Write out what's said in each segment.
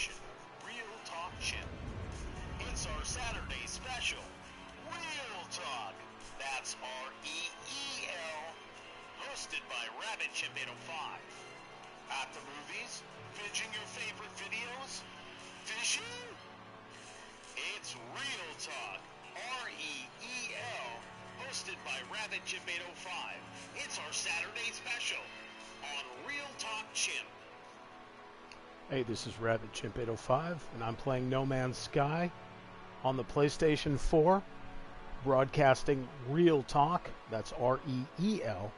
station, Real Talk Chimp. It's our Saturday special, Real Talk. That's R-E-E-L, hosted by Rabbit Chimp 805. At the movies, binging your favorite videos, fishing? It's Real Talk, R-E-E-L, hosted by Rabbit Chimp 805. It's our Saturday special on Real Talk Chimp. Hey, this is Rabbit Chimp 805, and I'm playing No Man's Sky on the PlayStation 4, broadcasting Real Talk, that's R-E-E-L,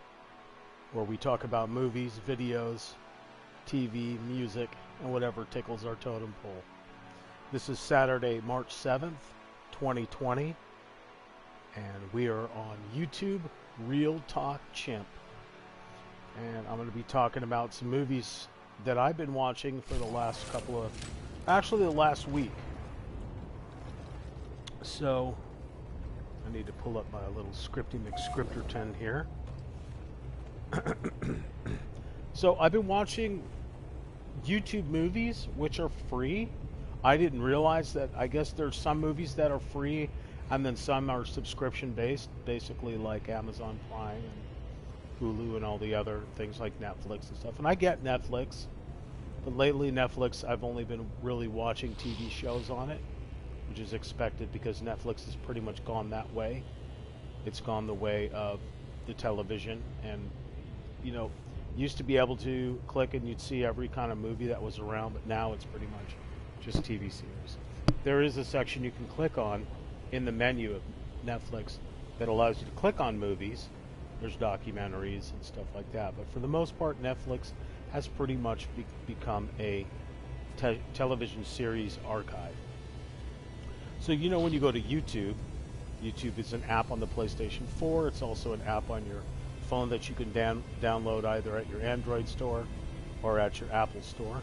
where we talk about movies, videos, TV, music, and whatever tickles our totem pole. This is Saturday, March 7th, 2020, and we are on YouTube, Real Talk Chimp. And I'm going to be talking about some movies that I've been watching for the last the last week. So, I need to pull up my little Scripty McScripterton here. So, I've been watching YouTube movies, which are free. I didn't realize that. I guess there's some movies that are free, and then some are subscription-based, basically like Amazon Prime and Hulu and all the other things like Netflix and stuff. And I get Netflix, but lately Netflix, I've only been really watching TV shows on it, which is expected because Netflix has pretty much gone that way. It's gone the way of the television, and used to be able to click and you'd see every kind of movie that was around, but now it's pretty much just TV series. There is a section you can click on in the menu of Netflix that allows you to click on movies. There's documentaries and stuff like that, but for the most part, Netflix has pretty much become a television series archive. So when you go to YouTube, YouTube is an app on the PlayStation 4. It's also an app on your phone that you can download either at your Android store or at your Apple store.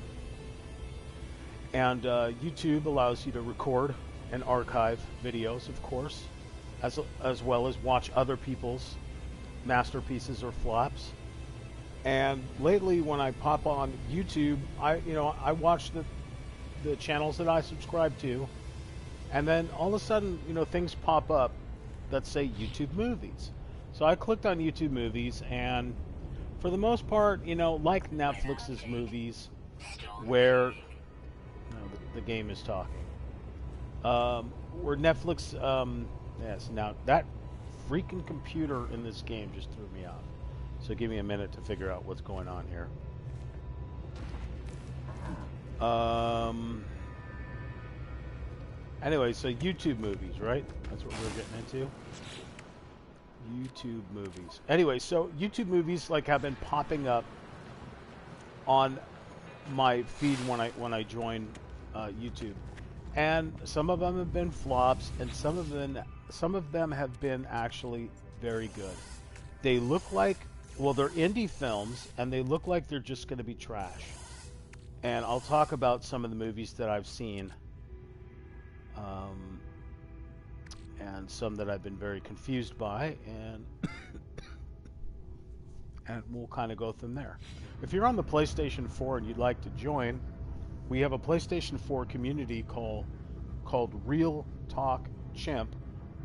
And YouTube allows you to record and archive videos, of course, as well as watch other people's masterpieces or flops. And lately, when I pop on YouTube, I watch the channels that I subscribe to, and then all of a sudden, things pop up that say YouTube movies. So I clicked on YouTube movies, and for the most part, like Netflix's movies, where the game is talking. Where Netflix, yes, now that freaking computer in this game just threw me off. So give me a minute to figure out what's going on here. Anyway, so YouTube movies, right? That's what we're getting into. YouTube movies. Anyway, so YouTube movies have been popping up on my feed when I join YouTube, and some of them have been flops, and some of them have been actually very good. They look like, they're indie films, and they look like they're just going to be trash. And I'll talk about some of the movies that I've seen, and some that I've been very confused by, and and we'll kind of go from there. If you're on the PlayStation 4 and you'd like to join, we have a PlayStation 4 community called Real Talk Chimp.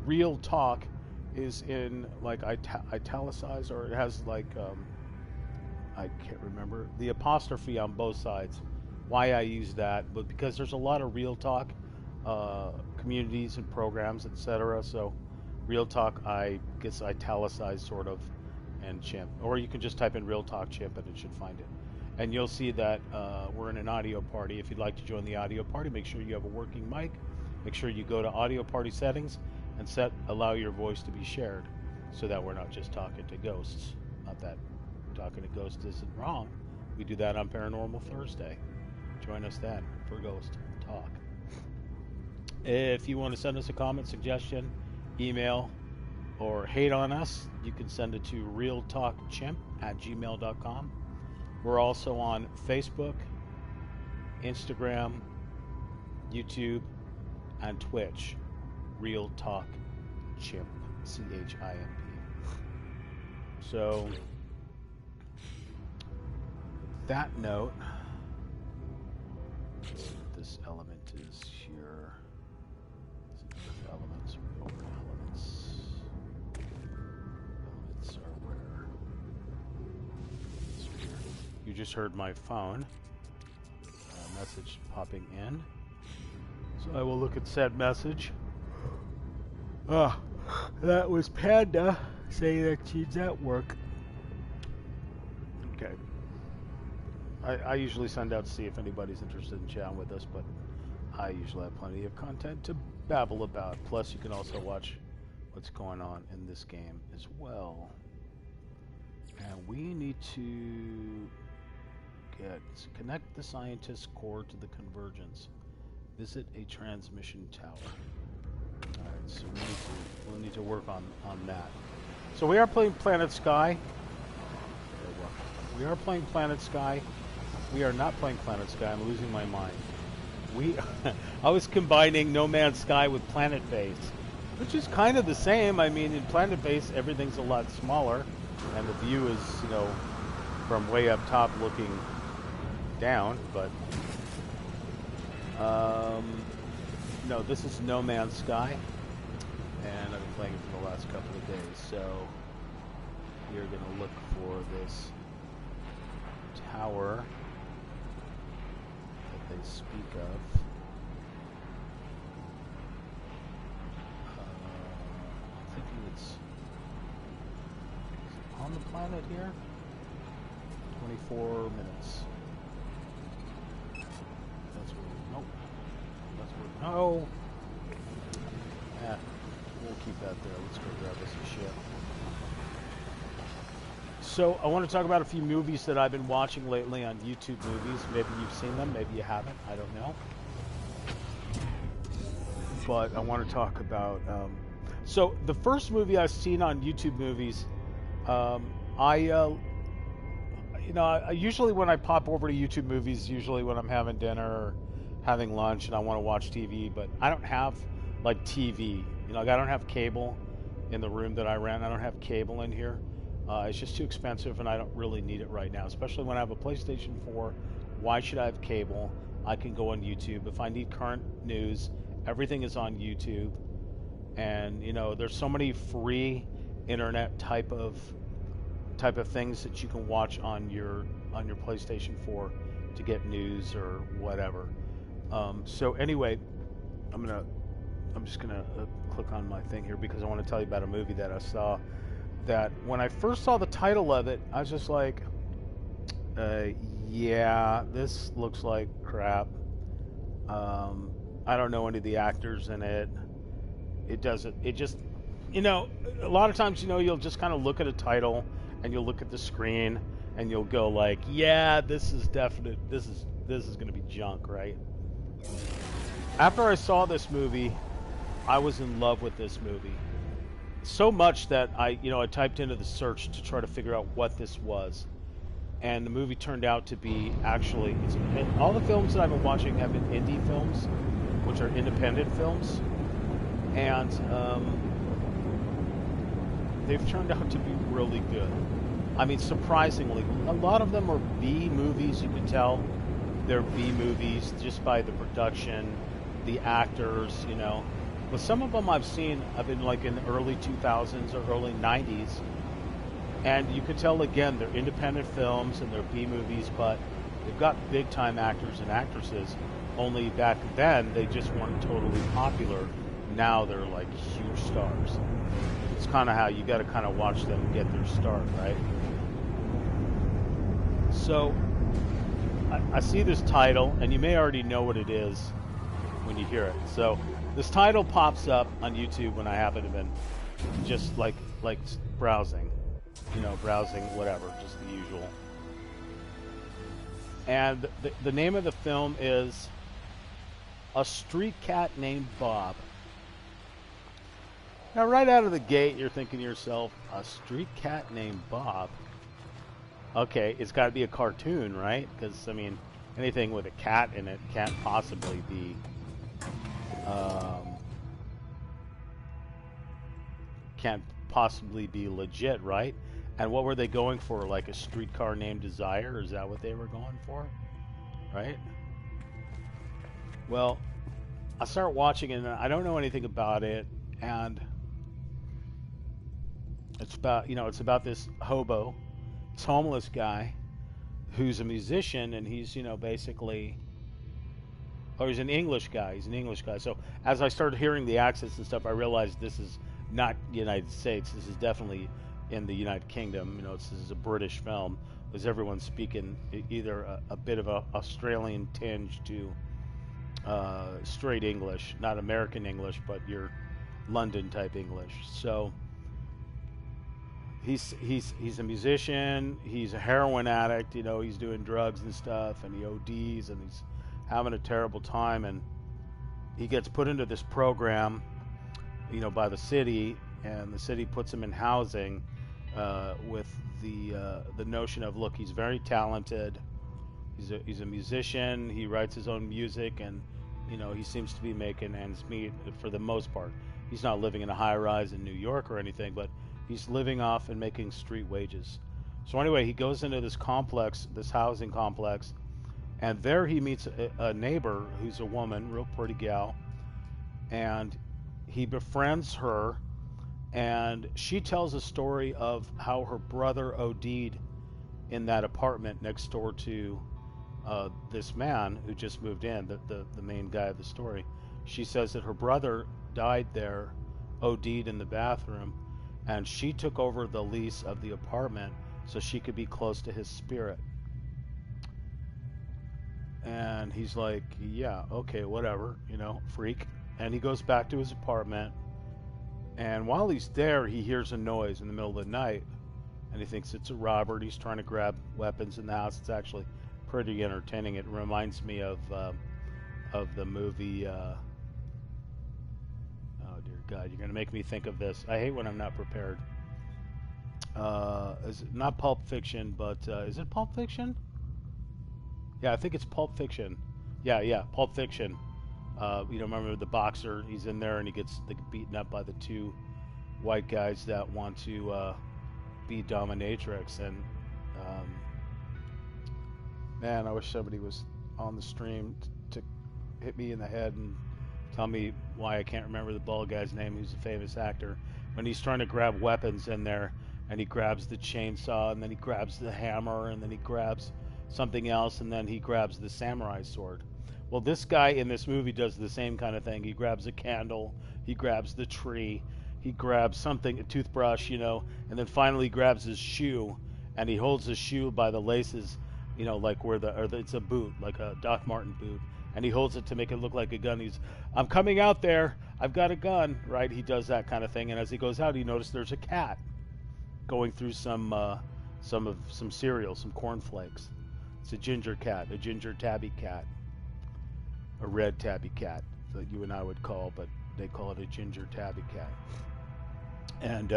Real Talk is in italicized, or it has I can't remember the apostrophe on both sides. Why I use that, but because there's a lot of Real Talk communities and programs, etc. So Real Talk, I guess italicized sort of, and Chimp, or you can just type in Real Talk Chimp and it should find it. And you'll see that we're in an audio party. If you'd like to join the audio party, make sure you have a working mic. Make sure you go to audio party settings and allow your voice to be shared, so that we're not just talking to ghosts. Not that talking to ghosts isn't wrong. We do that on Paranormal Thursday. Join us then for Ghost Talk. If you want to send us a comment, suggestion, email, or hate on us, you can send it to realtalkchimp@gmail.com. We're also on Facebook, Instagram, YouTube, and Twitch. Real Talk Chimp, CHIMP. So, with that note, let's put this element is here. Is it with elements or over elements? Elements are where? It's here. You just heard my phone message popping in. So I will look at said message. Ah, that was Panda saying that she's at work. Okay. I usually send out to see if anybody's interested in chatting with us, but I usually have plenty of content to babble about. Plus, you can also watch what's going on in this game as well. And we need to connect the scientist's core to the convergence. Visit a transmission tower. Alright, so we'll need to work on that. So we are playing Planet Sky. We are playing Planet Sky. We are not playing Planet Sky. I'm losing my mind. I was combining No Man's Sky with Planet Base, which is kind of the same. I mean, in Planet Base, everything's a lot smaller, and the view is, you know, from way up top looking down. But no, this is No Man's Sky, and I've been playing it for the last couple of days. So we're going to look for this tower that they speak of. I'm thinking it's on the planet here. 24 minutes. That's where nope. That's where no. Yeah, we'll keep that there. Let's go grab us some shit. So I want to talk about a few movies that I've been watching lately on YouTube Movies. Maybe you've seen them, maybe you haven't. I don't know. But I want to talk about. So the first movie I've seen on YouTube Movies, I usually when I pop over to YouTube Movies, usually when I'm having dinner or having lunch and I want to watch TV, but I don't have like TV. You know, like I don't have cable in the room that I rent. I don't have cable in here. It's just too expensive, and I don't really need it right now, especially when I have a PlayStation 4. Why should I have cable? I can go on YouTube. If I need current news, everything is on YouTube. And, you know, there's so many free internet type of things that you can watch on your PlayStation 4 to get news or whatever. So anyway, I'm just gonna click on my thing here because I want to tell you about a movie that I saw. That when I first saw the title of it, I was just like, yeah, this looks like crap. I don't know any of the actors in it. It just, you know, a lot of times, you know, you'll just kind of look at a title and you'll look at the screen and you'll go like, yeah, this is going to be junk, right? After I saw this movie, I was in love with this movie. So much that I typed into the search to try to figure out what this was, and the movie turned out to be actually all the films that I've been watching have been indie films, which are independent films, and they've turned out to be really good. I mean, surprisingly, a lot of them are B movies. You can tell they're B movies just by the production, the actors, you know. But some of them I've been like in the early 2000s or early 90s, and you could tell again they're independent films and they're B movies, but they've got big time actors and actresses. Only back then they just weren't totally popular. Now they're like huge stars. It's kind of how you got to kind of watch them get their start, right? So I see this title, and you may already know what it is when you hear it. So this title pops up on YouTube when I happen to been just like browsing, browsing whatever, just the usual. And the name of the film is A Street Cat Named Bob. Now, right out of the gate, you're thinking to yourself, a street cat named Bob? Okay, it's got to be a cartoon, right? Because, I mean, anything with a cat in it can't possibly be legit, right? And what were they going for? Like a streetcar named Desire? Is that what they were going for? Right? Well, I start watching it and I don't know anything about it, and it's about this hobo, this homeless guy who's a musician, and he's basically, or he's an English guy. He's an English guy. So as I started hearing the accents and stuff, I realized this is not the United States. This is definitely in the United Kingdom. This is a British film. Because everyone's speaking either a bit of a Australian tinge to straight English, not American English, but your London type English. So he's a musician. He's a heroin addict. He's doing drugs and stuff, and he ODs, and he's having a terrible time. And he gets put into this program, by the city, and the city puts him in housing with the notion of, look, he's very talented. He's a musician. He writes his own music, and he seems to be making ends meet for the most part. He's not living in a high rise in New York or anything, but he's living off and making street wages. So anyway, he goes into this complex, this housing complex, and there he meets a neighbor who's a woman, real pretty gal, and he befriends her, and she tells a story of how her brother OD'd in that apartment next door to this man who just moved in, the main guy of the story. She says that her brother died there, OD'd in the bathroom, and she took over the lease of the apartment so she could be close to his spirit. And he's like, yeah, okay, whatever, freak. And he goes back to his apartment, and while he's there, he hears a noise in the middle of the night, and he thinks it's a robber. He's trying to grab weapons in the house. It's actually pretty entertaining. It reminds me of the movie. Oh dear God, you're gonna make me think of this. I hate when I'm not prepared. Is it not Pulp Fiction, but is it Pulp Fiction? Yeah, I think it's Pulp Fiction. Yeah, Pulp Fiction. Remember the boxer? He's in there and he gets beaten up by the two white guys that want to be dominatrix. And man, I wish somebody was on the stream to hit me in the head and tell me why I can't remember the bald guy's name, who's a famous actor. When he's trying to grab weapons in there, and he grabs the chainsaw, and then he grabs the hammer, and then he grabs something else, and then he grabs the samurai sword. Well, this guy in this movie does the same kind of thing. He grabs a candle, he grabs the tree, he grabs something, a toothbrush, and then finally grabs his shoe, and he holds his shoe by the laces, like it's a boot, like a Doc Marten boot, and he holds it to make it look like a gun. I'm coming out there, I've got a gun, right? He does that kind of thing, and as he goes out, he notices there's a cat going through some cereal, some cornflakes. It's a ginger cat, a ginger tabby cat, a red tabby cat that you and I would call, but they call it a ginger tabby cat. And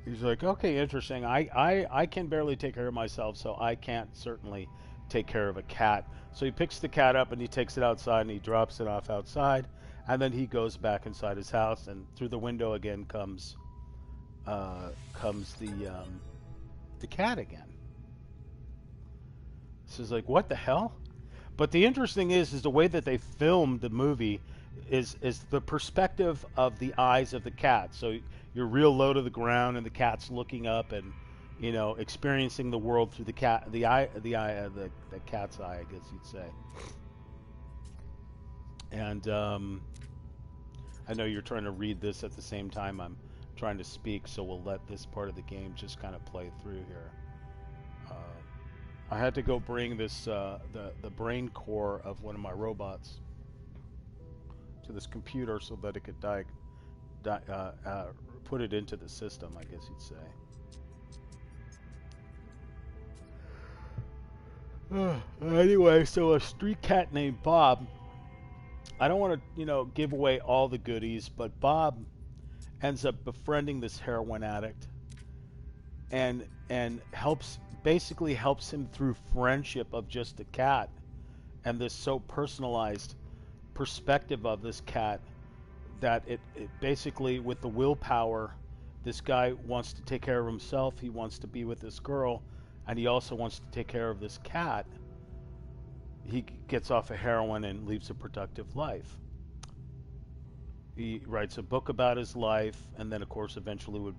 he's like, okay, interesting. I can barely take care of myself, so I can't certainly take care of a cat. So he picks the cat up and he takes it outside and he drops it off outside, and then he goes back inside his house, and through the window again comes the cat again. So it's like, what the hell? But the interesting is the way that they filmed the movie is the perspective of the eyes of the cat. So you're real low to the ground, and the cat's looking up, and experiencing the world through the cat's eye, I guess you'd say. And I know you're trying to read this at the same time I'm trying to speak, so we'll let this part of the game just kind of play through here. I had to go bring this the brain core of one of my robots to this computer so that it could put it into the system, I guess you'd say. Anyway, so a street cat named Bob. I don't want to, give away all the goodies, but Bob ends up befriending this heroin addict, and basically helps him through friendship of just a cat, and this so personalized perspective of this cat that it basically, with the willpower, this guy wants to take care of himself. He wants to be with this girl, and he also wants to take care of this cat. He gets off of heroin and leads a productive life. He writes a book about his life, and then, of course, eventually would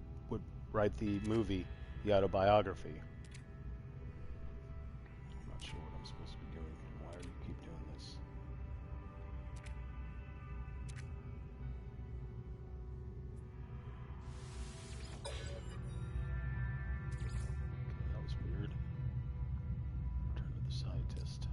write the movie, the autobiography. I'm not sure what I'm supposed to be doing. Why do you keep doing this? Okay, that was weird. Return to the scientist.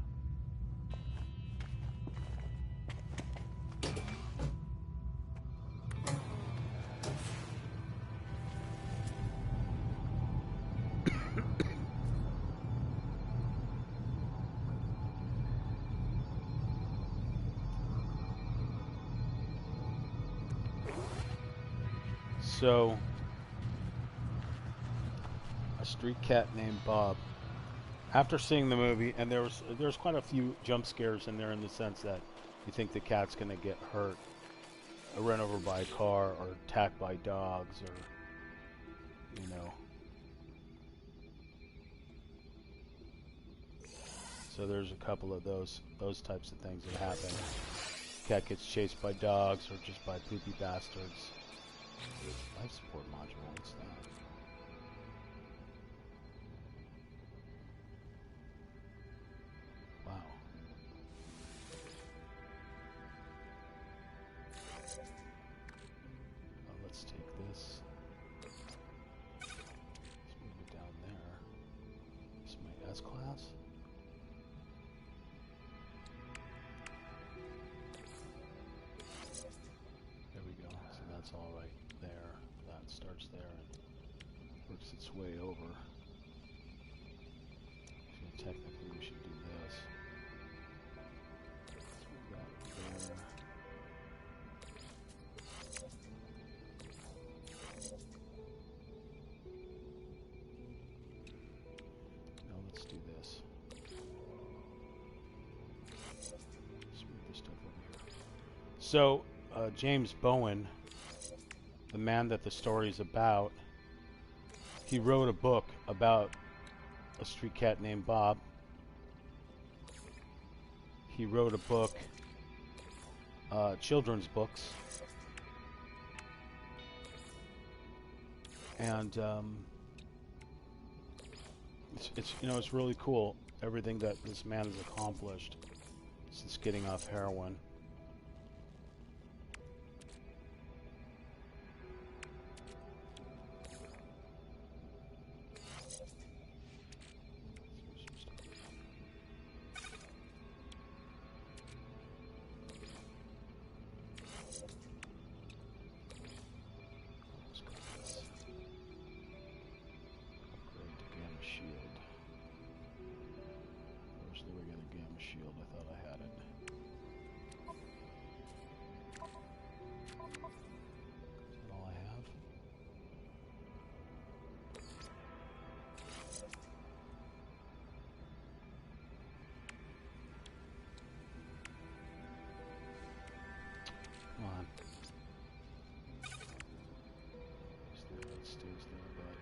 So, a street cat named Bob. After seeing the movie, and there's quite a few jump scares in there, in the sense that you think the cat's going to get hurt, or run over by a car, or attacked by dogs, or you know. So there's a couple of those types of things that happen. Cat gets chased by dogs, or just by poopy bastards. Life support module, what's that? Wow. Let's take this. Let's move it down there. This is my S class. There we go. So that's all right there. That starts there and works its way over. So technically we should do this. Let's move that there. Now let's do this. Let's move this stuff over here. So, James Bowen, the man that the story is about, he wrote a book about a street cat named Bob. He wrote a book, children's books, and it's really cool, everything that this man has accomplished since getting off heroin. Shield, I thought I had it. Is that all I have? Come on. That stays there, but...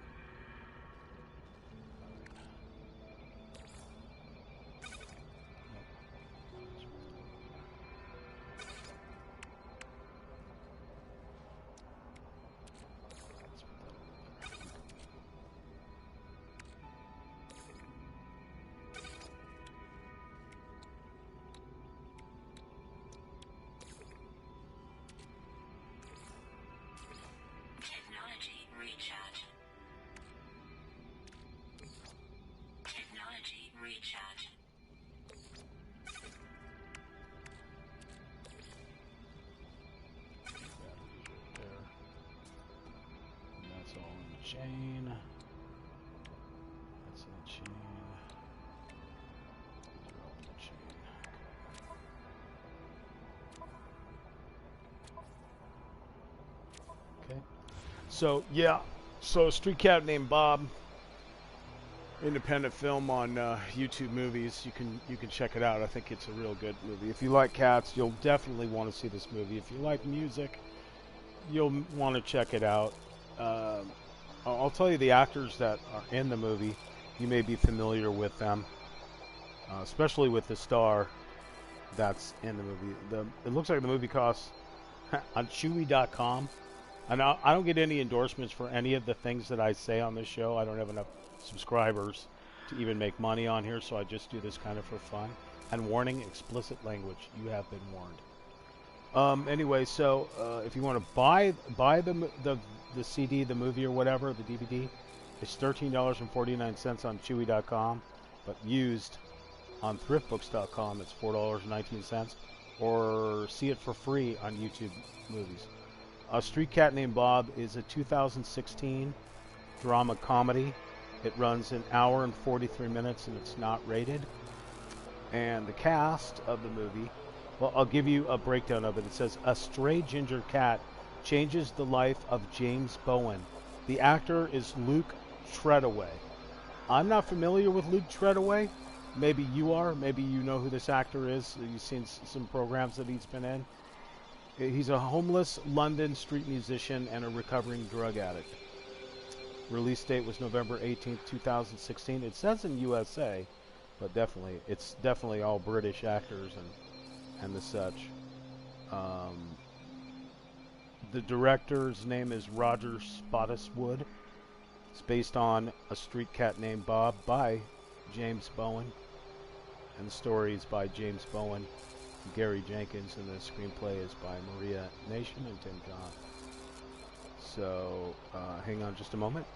Technology recharge. Technology recharge. Batteries right there. And that's all in the chain. That's in the chain. These are all in the chain. Okay. So yeah, so Street Cat Named Bob, independent film on YouTube Movies. You can check it out. I think it's a real good movie. If you like cats, you'll definitely want to see this movie. If you like music, you'll want to check it out. I'll tell you the actors that are in the movie. You may be familiar with them, especially with the star that's in the movie. It looks like the movie costs on Chewy.com. And I don't get any endorsements for any of the things that I say on this show. I don't have enough subscribers to even make money on here, so I just do this kind of for fun. And warning, explicit language. You have been warned. Anyway, so if you want to buy the CD, the movie, or whatever, the DVD, it's $13.49 on Chewy.com, but used on ThriftBooks.com, it's $4.19, or see it for free on YouTube Movies. A Street Cat Named Bob is a 2016 drama comedy. It runs an hour and 43 minutes, and it's not rated. And the cast of the movie, well, I'll give you a breakdown of it. It says, a stray ginger cat changes the life of James Bowen. The actor is Luke Treadaway. I'm not familiar with Luke Treadaway. Maybe you are. Maybe you know who this actor is. You've seen some programs that he's been in. He's a homeless London street musician and a recovering drug addict. Release date was November 18th, 2016. It says in USA, but it's definitely all British actors and the such. The director's name is Roger Spottiswoode. It's based on A Street Cat Named Bob by James Bowen. And the story is by James Bowen, Gary Jenkins, and the screenplay is by Maria Nation and Tim John. So, hang on just a moment.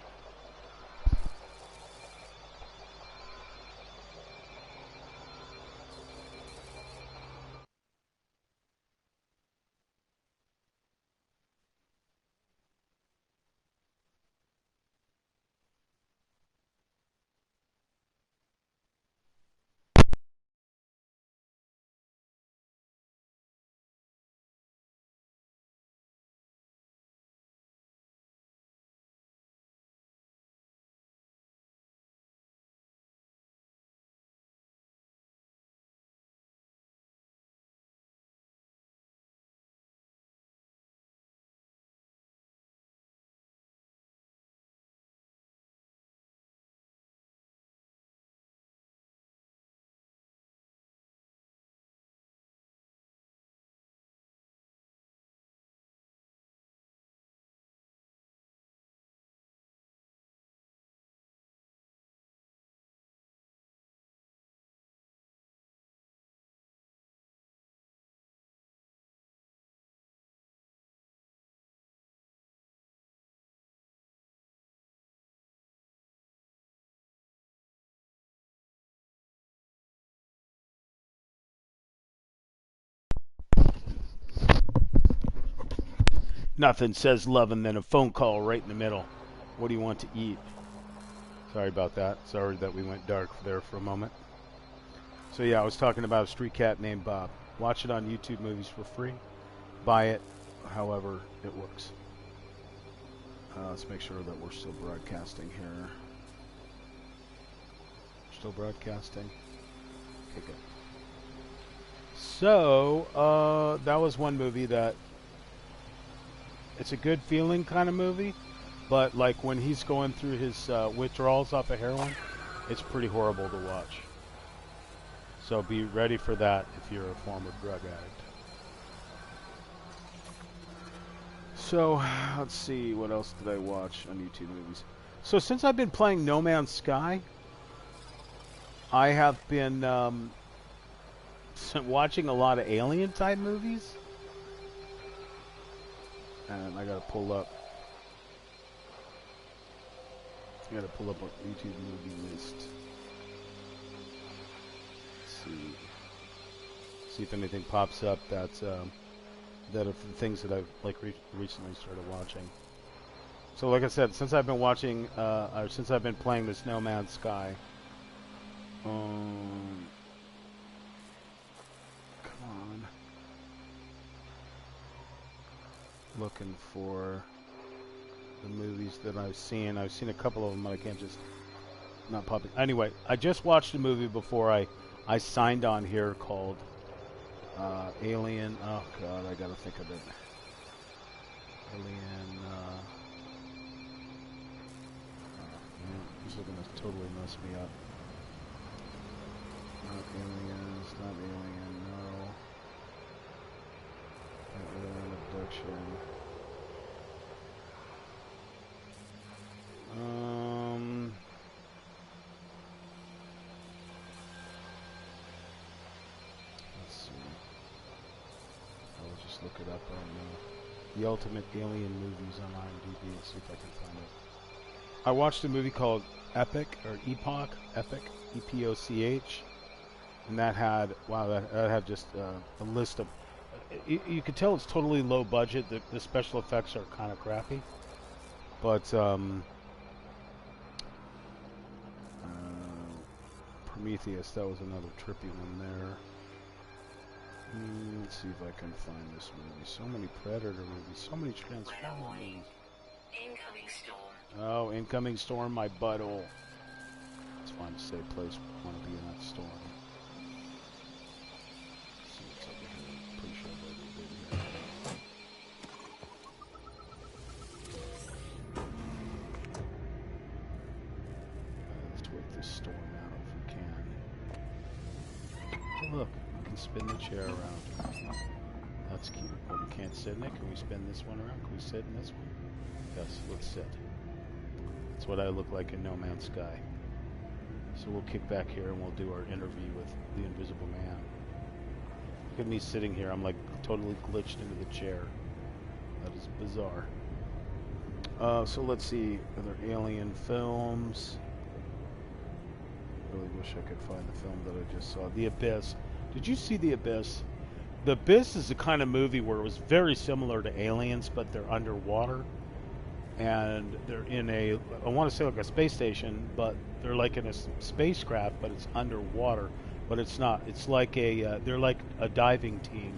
Nothing says love and then a phone call right in the middle. What do you want to eat? Sorry about that. Sorry that we went dark there for a moment. So yeah, I was talking about A Street Cat Named Bob. Watch it on YouTube Movies for free. Buy it however it works. Let's make sure that we're still broadcasting here. Still broadcasting? Okay, good. So, that was one movie that it's a good feeling kind of movie, but like when he's going through his withdrawals off of heroin, it's pretty horrible to watch. So be ready for that if you're a former drug addict. So, let's see, what else did I watch on YouTube Movies? So since I've been playing No Man's Sky, I have been watching a lot of alien type movies. And I gotta pull up a YouTube movie list. See if anything pops up that's that are the things that I've like recently started watching. So like I said, since I've been watching or since I've been playing this No Man's Sky, come on, looking for the movies that I've seen. I've seen a couple of them, but I can't just not pop it. Anyway, I just watched a movie before I signed on here called Alien. Oh God, I gotta think of it. Alien. are gonna totally mess me up. Not aliens, not alien, no. Not alien abduction. Let's see. I'll just look it up right now. The Ultimate Alien Movies on IMDb and see if I can find it. I watched a movie called Epic, or Epoch, Epic, E-P-O-C-H, and that had, wow, that had just a list of, you could tell it's totally low budget. The special effects are kind of crappy, but Prometheus, that was another trippy one there. Let's see if I can find this movie. So many Predator movies, so many Transformer movies. Incoming storm. Oh, incoming storm, my butthole. Let's find a safe place. I want to be in that storm. Let's see what's over here. I'm pretty sure I've already been here. Let's wait this storm out if we can. Oh, look, we can spin the chair around. That's cute. But we can't sit in it. Can we spin this one around? Can we sit in this one? Yes, let's sit. That's what I look like in No Man's Sky. So we'll kick back here and we'll do our interview with the Invisible Man. Look at me sitting here. I'm like totally glitched into the chair. That is bizarre. So let's see. Other alien films. Really wish I could find the film that I just saw. The Abyss. Did you see The Abyss? The Abyss is the kind of movie where it was very similar to Aliens, but they're underwater. And they're in a, I want to say like a space station, but they're like in a spacecraft, but it's underwater. But it's not. It's like a, they're like a diving team,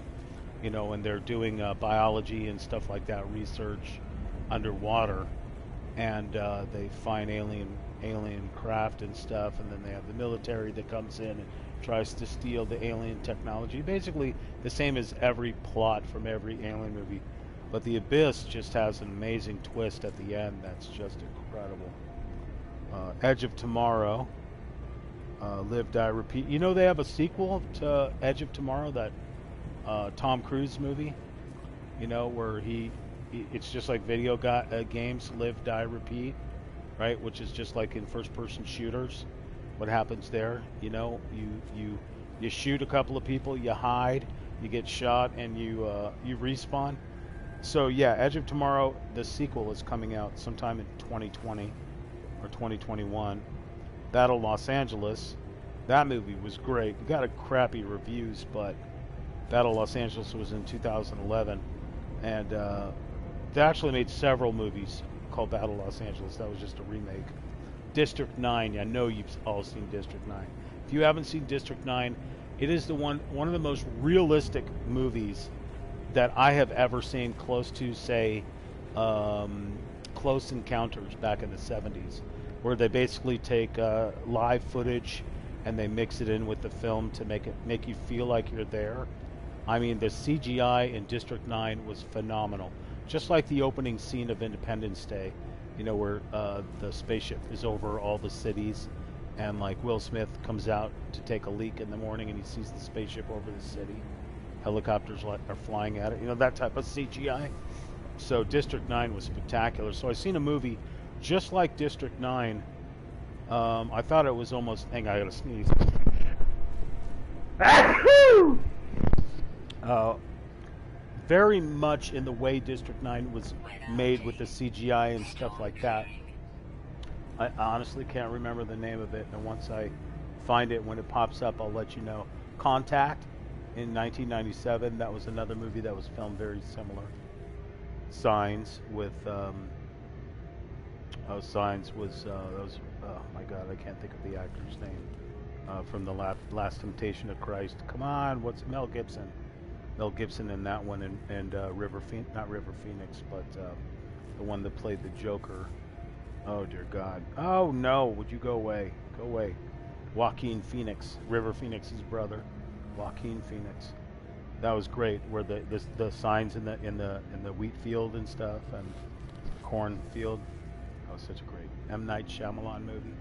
you know, and they're doing biology and stuff like that, research underwater. And they find alien craft and stuff, and then they have the military that comes in and tries to steal the alien technology. Basically the same as every plot from every alien movie. But The Abyss just has an amazing twist at the end that's just incredible. Edge of Tomorrow, Live, Die, Repeat. You know they have a sequel to Edge of Tomorrow, that Tom Cruise movie. You know, where it's just like video games, Live, Die, Repeat, right? Which is just like in first-person shooters. What happens there? You know, you shoot a couple of people, you hide, you get shot, and you respawn. So yeah, Edge of Tomorrow, the sequel is coming out sometime in 2020 or 2021. Battle Los Angeles, that movie was great. It got a crappy reviews, but Battle Los Angeles was in 2011, and they actually made several movies called Battle Los Angeles. That was just a remake. District 9, I know you've all seen District 9. If you haven't seen District 9, it is the one of the most realistic movies that I have ever seen, close to, say, Close Encounters back in the 70s, where they basically take live footage and they mix it in with the film to make you feel like you're there. I mean, the CGI in District 9 was phenomenal. Just like the opening scene of Independence Day, you know, where the spaceship is over all the cities, and like Will Smith comes out to take a leak in the morning and he sees the spaceship over the city. Helicopters are flying at it, you know, that type of CGI. So District 9 was spectacular. So I seen a movie just like District 9. I thought it was almost, hang on, I gotta sneeze. Very much in the way District 9 was made with the CGI and stuff like that. I honestly can't remember the name of it, and once I find it, when it pops up, I'll let you know. Contact in 1997, that was another movie that was filmed very similar. Signs with Signs was oh my god, I can't think of the actor's name from the Last Temptation of Christ. Come on, what's Mel Gibson? Mel Gibson in that one, and not River Phoenix, but the one that played the Joker. Oh dear God! Oh no! Would you go away? Go away! Joaquin Phoenix, River Phoenix's brother, Joaquin Phoenix. That was great. Where the signs in the wheat field and stuff, and the corn field. That was such a great M. Night Shyamalan movie.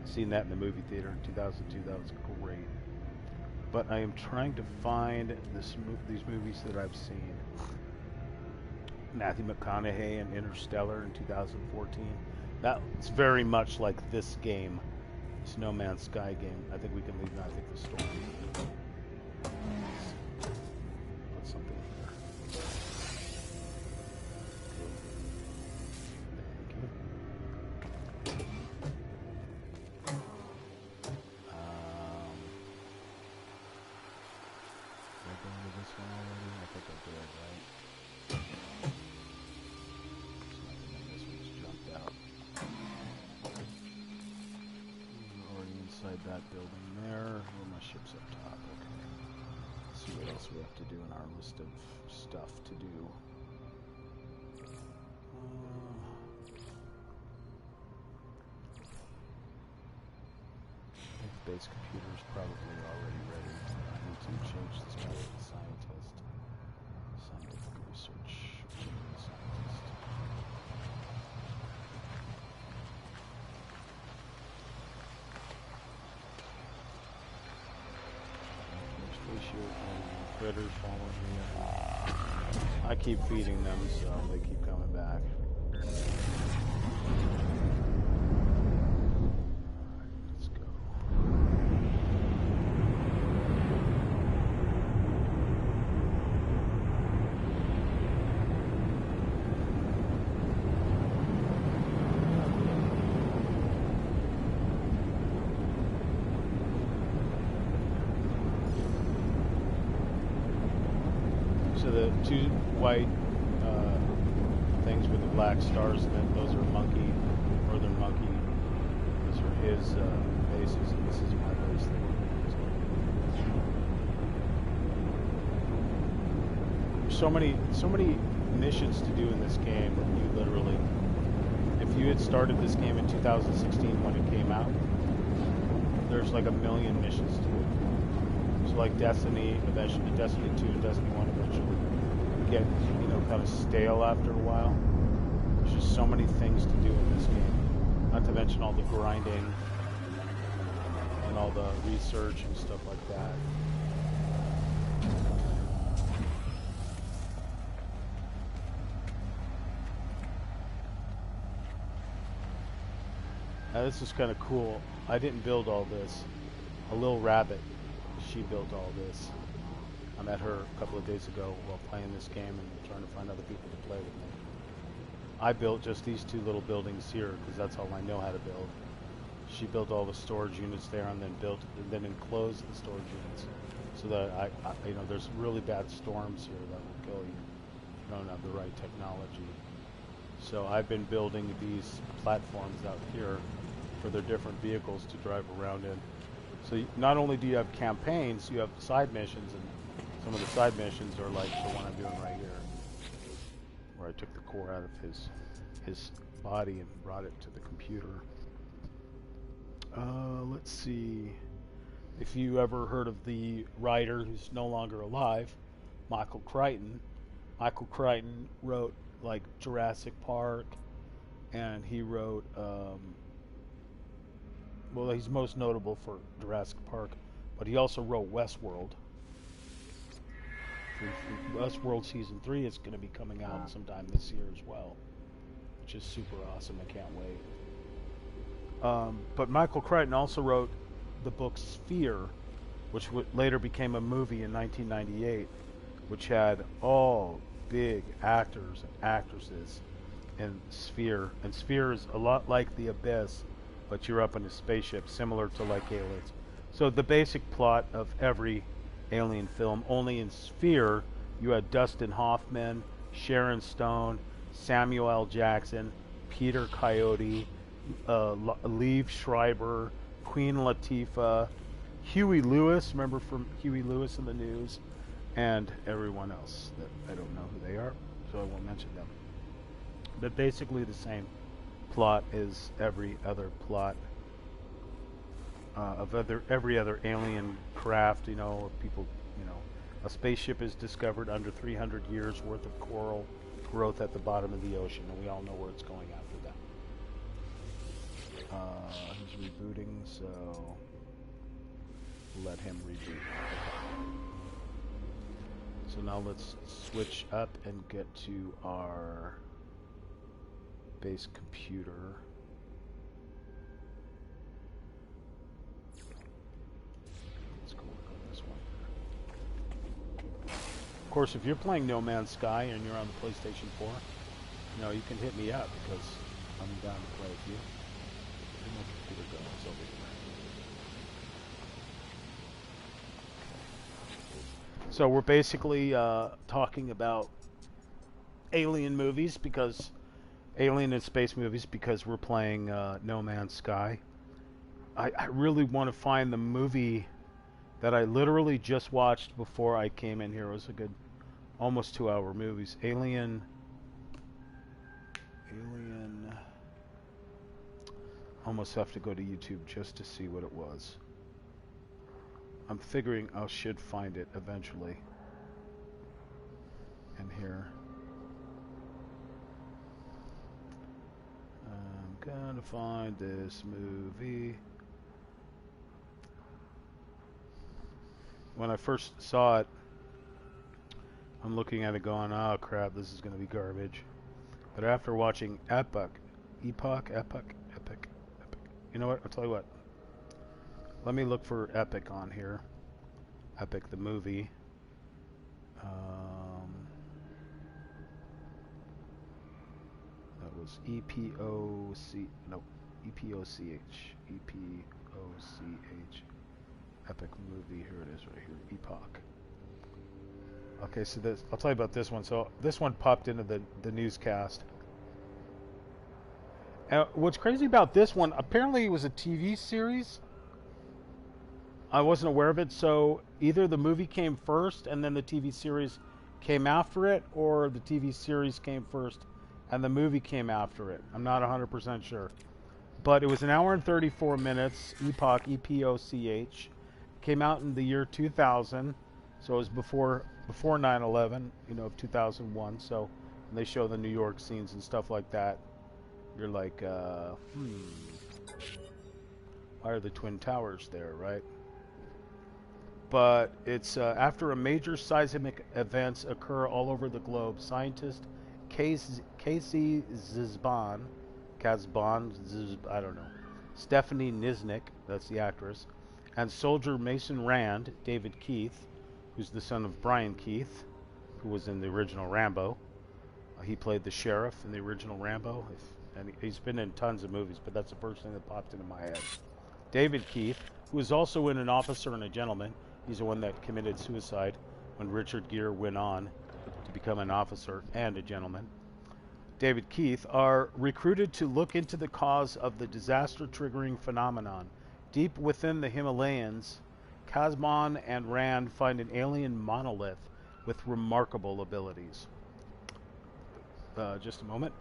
Seen that in the movie theater in 2002. That was great. But I am trying to find these movies that I've seen. Matthew McConaughey in Interstellar in 2014. That's very much like this game, this No Man's Sky game. I think we can leave now. I think the storm. Put something here. Thank you. Did I go into this one already? I think I did, right? This one's jumped out. We're already inside that building there. Where my ship's up top. Okay. Let's see what else we have to do in our list of stuff to do. Base computer is probably already ready. I need to change this back to the scientist. Scientific research. Scientist. Spaceship and critters following me. I keep feeding them, so they keep coming back. So the two white things with the black stars in it, those are Monkey, Northern Monkey. Those are his bases, and this is my base. There's so many missions to do in this game. You literally, if you had started this game in 2016 when it came out, there's like a million missions to do. So like Destiny, eventually Destiny 2 and Destiny 1 eventually get, kind of stale after a while. There's just so many things to do in this game. Not to mention all the grinding and all the research and stuff like that. Now this is kind of cool. I didn't build all this. A little rabbit, she built all this. I met her a couple of days ago while playing this game and trying to find other people to play with me. I built just these two little buildings here because that's all I know how to build. She built all the storage units there and then enclosed the storage units so that I there's really bad storms here that will kill you if you don't have the right technology. So I've been building these platforms out here for their different vehicles to drive around in. So not only do you have campaigns, you have side missions, and some of the side missions are like the one I'm doing right here, where I took the core out of his body and brought it to the computer. Let's see. If you ever heard of the writer who's no longer alive, Michael Crichton. Michael Crichton wrote like Jurassic Park, and he wrote well, he's most notable for Jurassic Park, but he also wrote Westworld. Westworld Season 3 is going to be coming out sometime this year as well, which is super awesome. I can't wait. But Michael Crichton also wrote the book Sphere, which later became a movie in 1998, which had all big actors and actresses in Sphere. And Sphere is a lot like The Abyss, but you're up in a spaceship, similar to like Aliens. So the basic plot of every Alien film, only in Sphere, you had Dustin Hoffman, Sharon Stone, Samuel L. Jackson, Peter Coyote, Liev Schreiber, Queen Latifah, Huey Lewis, remember from Huey Lewis in the News, and everyone else that I don't know who they are, so I won't mention them. But basically the same plot as every other plot of every other alien craft. People, a spaceship is discovered under 300 years worth of coral growth at the bottom of the ocean, and we all know where it's going after He's rebooting, so let him reboot. Okay. So now let's switch up and get to our base computer. Let's go work on this one. Of course, if you're playing No Man's Sky and you're on the PlayStation 4, you know, you can hit me up because I'm down to play with you. Where'd my computer go? It's over here. So we're basically talking about alien movies because alien and space movies because we're playing No Man's Sky. I really want to find the movie that I literally just watched before I came in here. It was a good almost 2-hour movies. Alien. Almost have to go to YouTube just to see what it was. I'm figuring I should find it eventually. In here. I'm gonna find this movie. When I first saw it, I'm looking at it going, oh crap, this is gonna be garbage. But after watching Epic. You know what? I'll tell you what. Let me look for Epic on here. Epic the movie. That was EPOC. No, EPOCH. EPOCH. Epic movie. Here it is, right here. Epoch. Okay, so this. I'll tell you about this one. So this one popped into the newscast. What's crazy about this one? Apparently, it was a TV series. I wasn't aware of it, so either the movie came first and then the TV series came after it, or the TV series came first and the movie came after it. I'm not 100% sure. But it was an hour and 34 minutes, Epoch, E-P-O-C-H. Came out in the year 2000, so it was before 9/11, you know, of 2001. So when they show the New York scenes and stuff like that, you're like, why are the Twin Towers there, right? But it's after a major seismic events occur all over the globe. Scientist Casey Zisban, I don't know, Stephanie Niznik, that's the actress, and soldier Mason Rand, David Keith, who's the son of Brian Keith, who was in the original Rambo. He played the sheriff in the original Rambo, and he's been in tons of movies, but that's the first thing that popped into my head. David Keith, who was also in An Officer and a Gentleman. He's the one that committed suicide when Richard Gere went on to become an officer and a gentleman. David Keith are recruited to look into the cause of the disaster-triggering phenomenon. Deep within the Himalayas, Kazman and Rand find an alien monolith with remarkable abilities. Just a moment.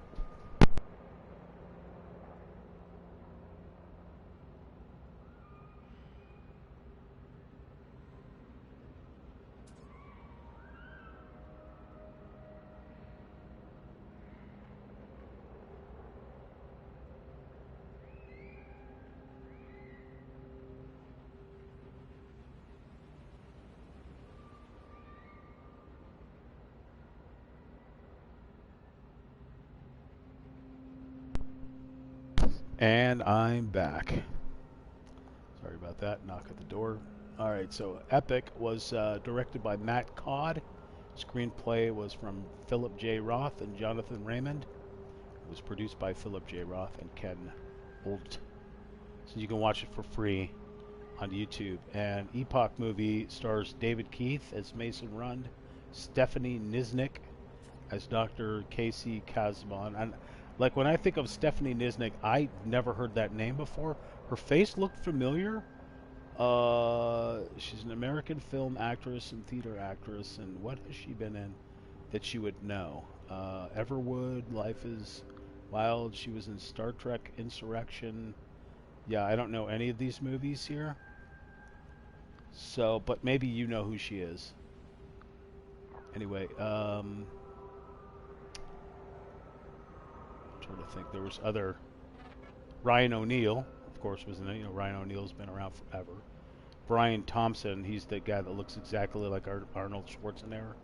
And I'm back. Sorry about that. Knock at the door. All right, so Epic was directed by Matt Codd. Screenplay was from Philip J. Roth and Jonathan Raymond. It was produced by Philip J. Roth and Ken Olt. So you can watch it for free on YouTube. And Epoch movie stars David Keith as Mason Rund, Stephanie Niznik as Dr. Casey Kazman. And like when I think of Stephanie Niznik, I never heard that name before. Her face looked familiar. She's an American film actress and theater actress, and what has she been in that you would know? Everwood, Life is Wild. She was in Star Trek Insurrection. Yeah, I don't know any of these movies here. So, but maybe you know who she is. Anyway, I'm trying to think. There was other Ryan O'Neal, of course, was in it. You know, Ryan O'Neal's been around forever. Brian Thompson, he's the guy that looks exactly like Arnold Schwarzenegger.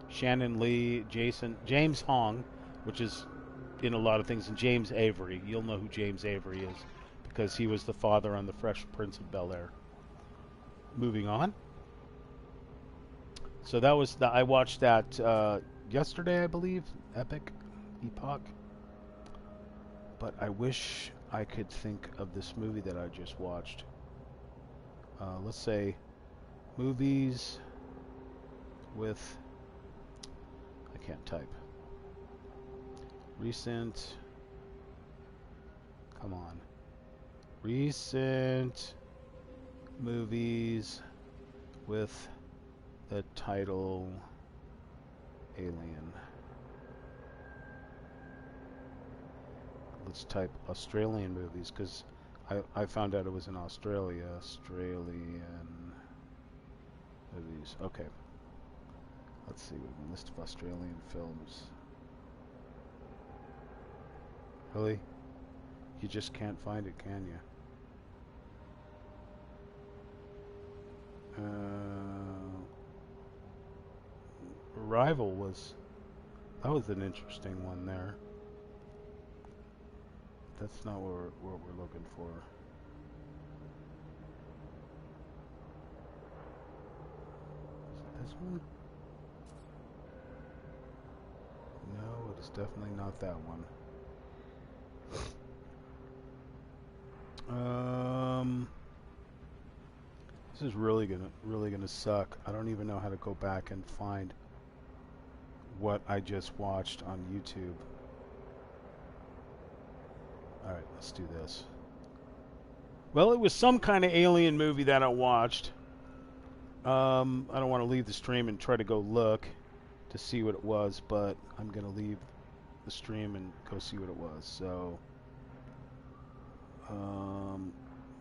Shannon Lee, James Hong, which is in a lot of things, and James Avery. You'll know who James Avery is because he was the father on The Fresh Prince of Bel-Air. Moving on. So that was I watched that yesterday, I believe. Epoch. But I wish I could think of this movie that I just watched. Let's say movies with... I can't type. Recent... Come on. Recent movies with the title Alien. Let's type Australian movies, because I found out it was in Australia. Australian movies. Okay. Let's see. A list of Australian films. Really? You just can't find it, can you? Arrival was... That was an interesting one there. That's not what we're looking for. Is it this one? No, it is definitely not that one. This is really gonna suck. I don't even know how to go back and find what I just watched on YouTube. Alright, let's do this. Well, it was some kind of alien movie that I watched. I don't want to leave the stream and try to go look to see what it was, but I'm going to leave the stream and go see what it was. So,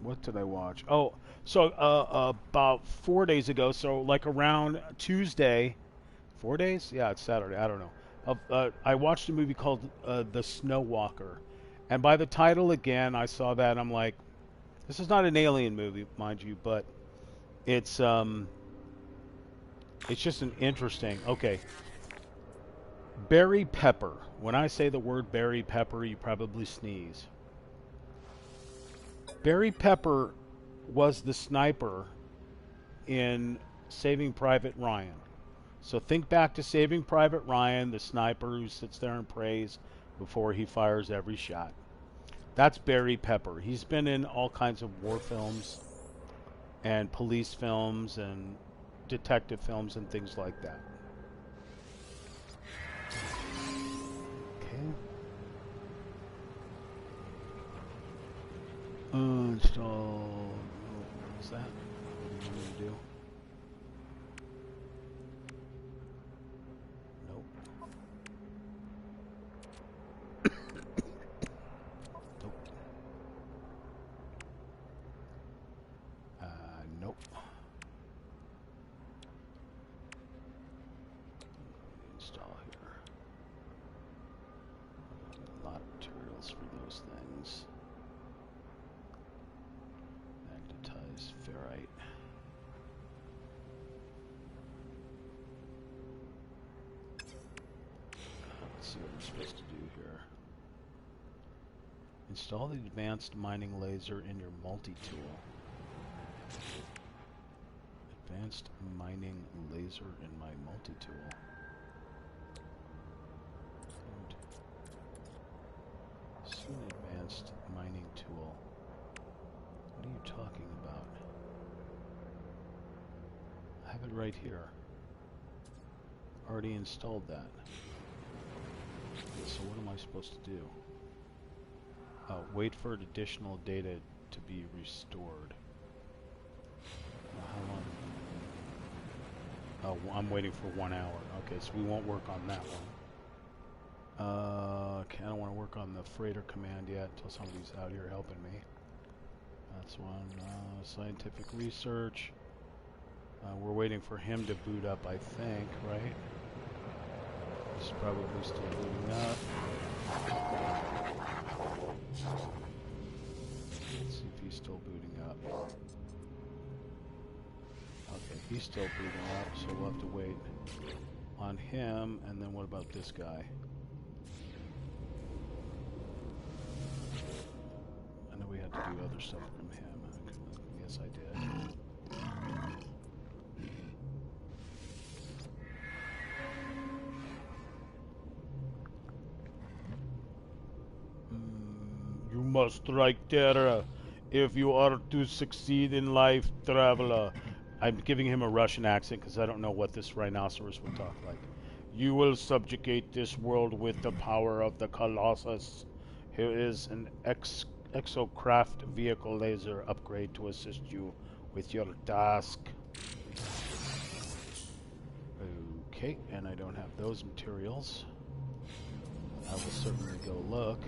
what did I watch? Oh, so about 4 days ago, so like around Tuesday, 4 days? Yeah, it's Saturday. I don't know. I watched a movie called The Snow Walker. And by the title, again, I saw that. I'm like, this is not an alien movie, mind you, but it's just an interesting... Okay. Barry Pepper. When I say the word Barry Pepper, you probably sneeze. Barry Pepper was the sniper in Saving Private Ryan. So think back to Saving Private Ryan, the sniper who sits there and prays before he fires every shot. That's Barry Pepper. He's been in all kinds of war films and police films and detective films and things like that. Okay. Install. What's that? What do you want me to do? Nope. Nope. Nope. Install here. A lot of materials for those things. Magnetized ferrite. Let's see what we're supposed to do here. Install the advanced mining laser in your multi-tool. Advanced mining laser in my multi-tool. See an advanced mining tool. What are you talking about? I have it right here. Already installed that. So what am I supposed to do? Wait for additional data to be restored. How long? Oh, I'm waiting for 1 hour. Okay, so we won't work on that one. Okay, I don't want to work on the freighter command yet until somebody's out here helping me. That's one. Scientific research. We're waiting for him to boot up, I think, right? He's probably still booting up. Let's see if he's still booting up. Okay, he's still booting up, so we'll have to wait on him. And then what about this guy? I know we had to do other stuff from him. Yes, I did. You must strike terror if you are to succeed in life, traveler. I'm giving him a Russian accent because I don't know what this rhinoceros would talk like. You will subjugate this world with the power of the Colossus. Here is an exocraft vehicle laser upgrade to assist you with your task. Okay, and I don't have those materials. I will certainly go look.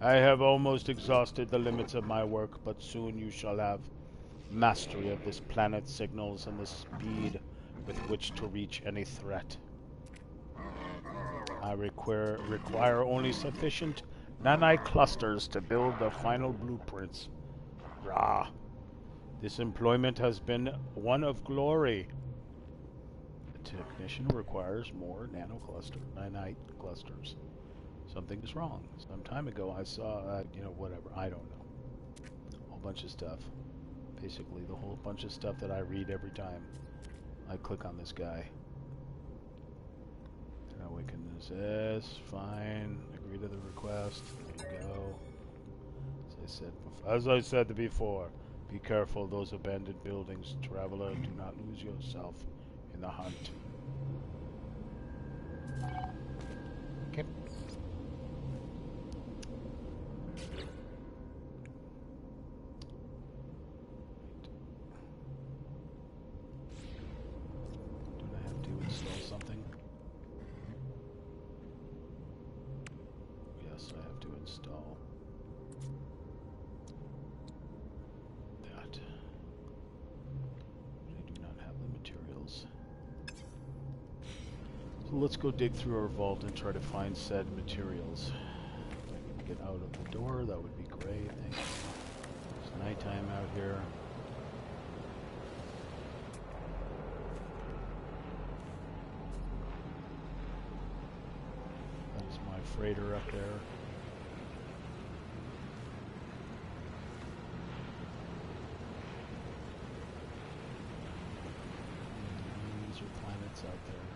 I have almost exhausted the limits of my work, but soon you shall have mastery of this planet's signals and the speed with which to reach any threat. I require only sufficient nanite clusters to build the final blueprints. Rah! This employment has been one of glory. The technician requires more nanite clusters. Something is wrong. Some time ago I saw, whatever, I don't know. A whole bunch of stuff. Basically, the whole bunch of stuff that I read every time I click on this guy. Now we can use this. Fine. Agree to the request. There you go. As I said before, be careful those abandoned buildings, traveler. Do not lose yourself in the hunt. Okay. Don't I have to install something? Yes, I have to install that. I do not have the materials. So let's go dig through our vault and try to find said materials. If I can get out of the door, that would be great. Thank you. It's nighttime out here. That is my freighter up there. These are planets out there.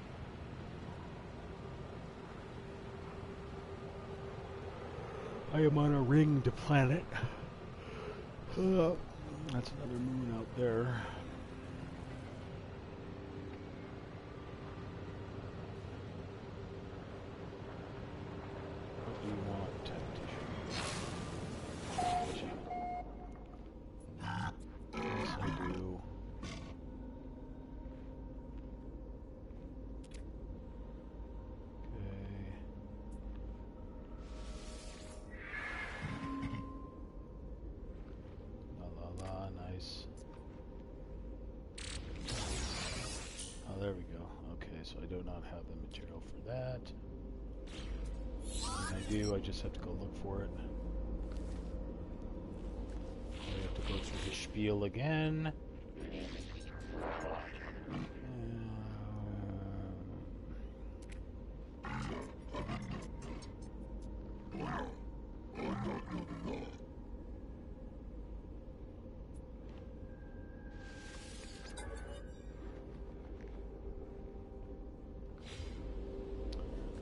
I am on a ringed planet. That's another moon out there. What do you want, tactician? Yes, I do. Nice. Oh, there we go. Okay, so I do not have the material for that. When I do, I just have to go look for it. I have to go through the spiel again.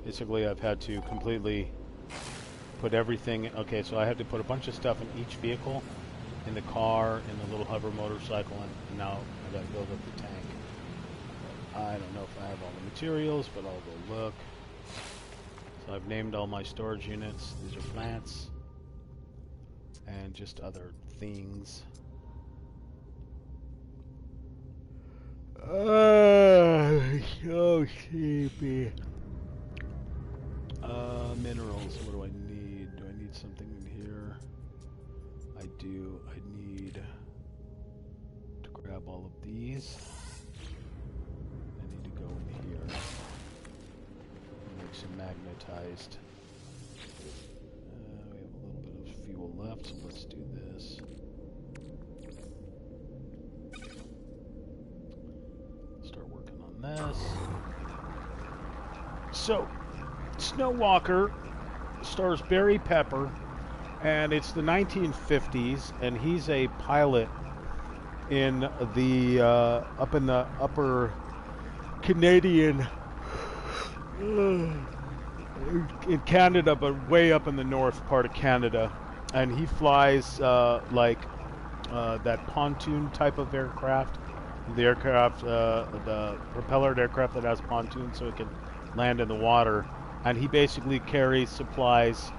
Basically, I've had to completely put everything... Okay, so I had to put a bunch of stuff in each vehicle. In the car, in the little hover motorcycle, and now I gotta build up the tank. I don't know if I have all the materials, but I'll go look. So I've named all my storage units. These are plants. And just other things. So sleepy. Minerals, what do I need? Do I need something in here? I do. I need to grab all of these. I need to go in here. advertised. We have a little bit of fuel left, so let's do this. Start working on this. So, Snow Walker stars Barry Pepper, and it's the 1950s, and he's a pilot in the up in the upper Canadian in Canada, but way up in the north part of Canada, and he flies that pontoon type of aircraft, the aircraft, the propellered aircraft that has pontoons, so it can land in the water, and he basically carries supplies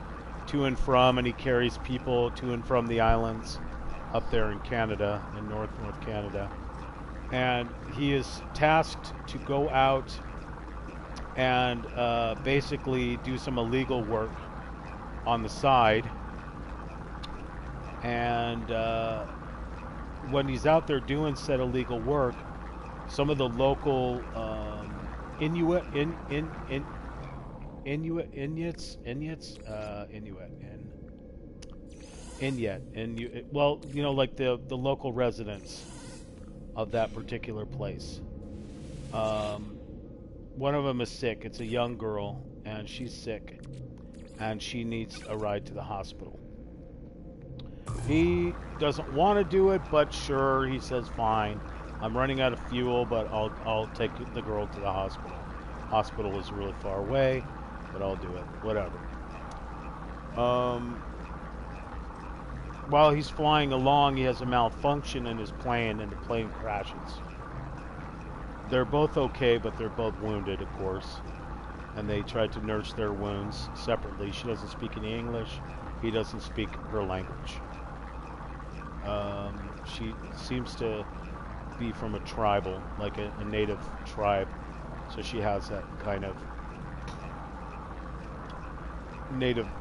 to and from, and he carries people to and from the islands up there in Canada, in North Canada. And he is tasked to go out and basically do some illegal work on the side. And when he's out there doing said illegal work, some of the local Inuit, well, you know, like the local residents of that particular place. One of them is sick. It's a young girl, and she's sick, and she needs a ride to the hospital. He doesn't want to do it, but sure, he says, fine. I'm running out of fuel, but I'll take the girl to the hospital. Hospital is really far away, but I'll do it. Whatever. While he's flying along, he has a malfunction in his plane, and the plane crashes. They're both okay, but they're both wounded, of course. And they try to nurse their wounds separately. She doesn't speak any English. He doesn't speak her language. She seems to be from a tribal, like a native tribe. So she has that kind of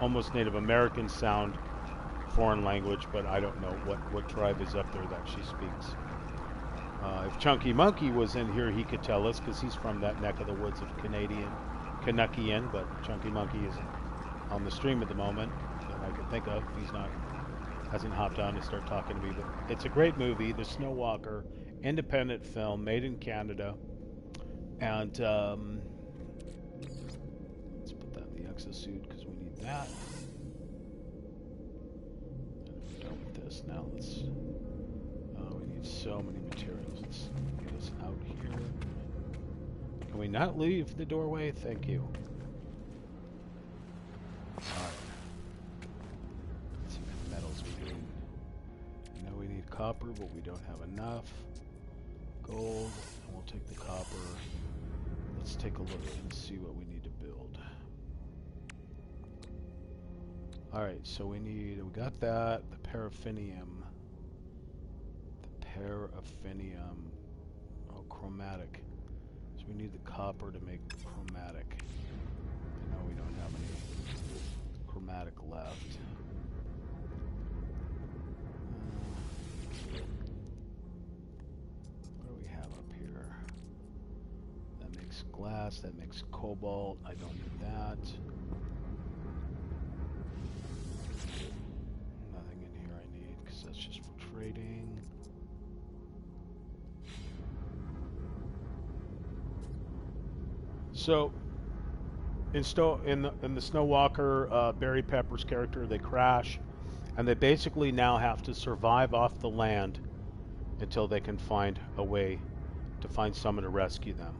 almost Native American sound, foreign language, but I don't know what tribe is up there that she speaks. If Chunky Monkey was in here, he could tell us, because he's from that neck of the woods of Canuckian, but Chunky Monkey isn't on the stream at the moment that I can think of. Hasn't hopped on to start talking to me, but it's a great movie, The Snow Walker, independent film, made in Canada, and let's put that in the exosuit, because we need that. And if we're done with this, now let's... we need so many materials. Let's get us out here. Can we not leave the doorway? Thank you. Alright. Let's see what metals we need. I know we need copper, but we don't have enough. Gold, and we'll take the copper. Let's take a look and see what we need to build. Alright, so we got that, the paraffinium. Paraffinium. Oh, chromatic. So we need the copper to make chromatic. I know we don't have any chromatic left. What do we have up here? That makes glass, that makes cobalt. I don't need that. Nothing in here I need, because that's just for trading. So, in the Snow Walker, Barry Pepper's character, they crash, and they basically now have to survive off the land until they can find a way to find someone to rescue them.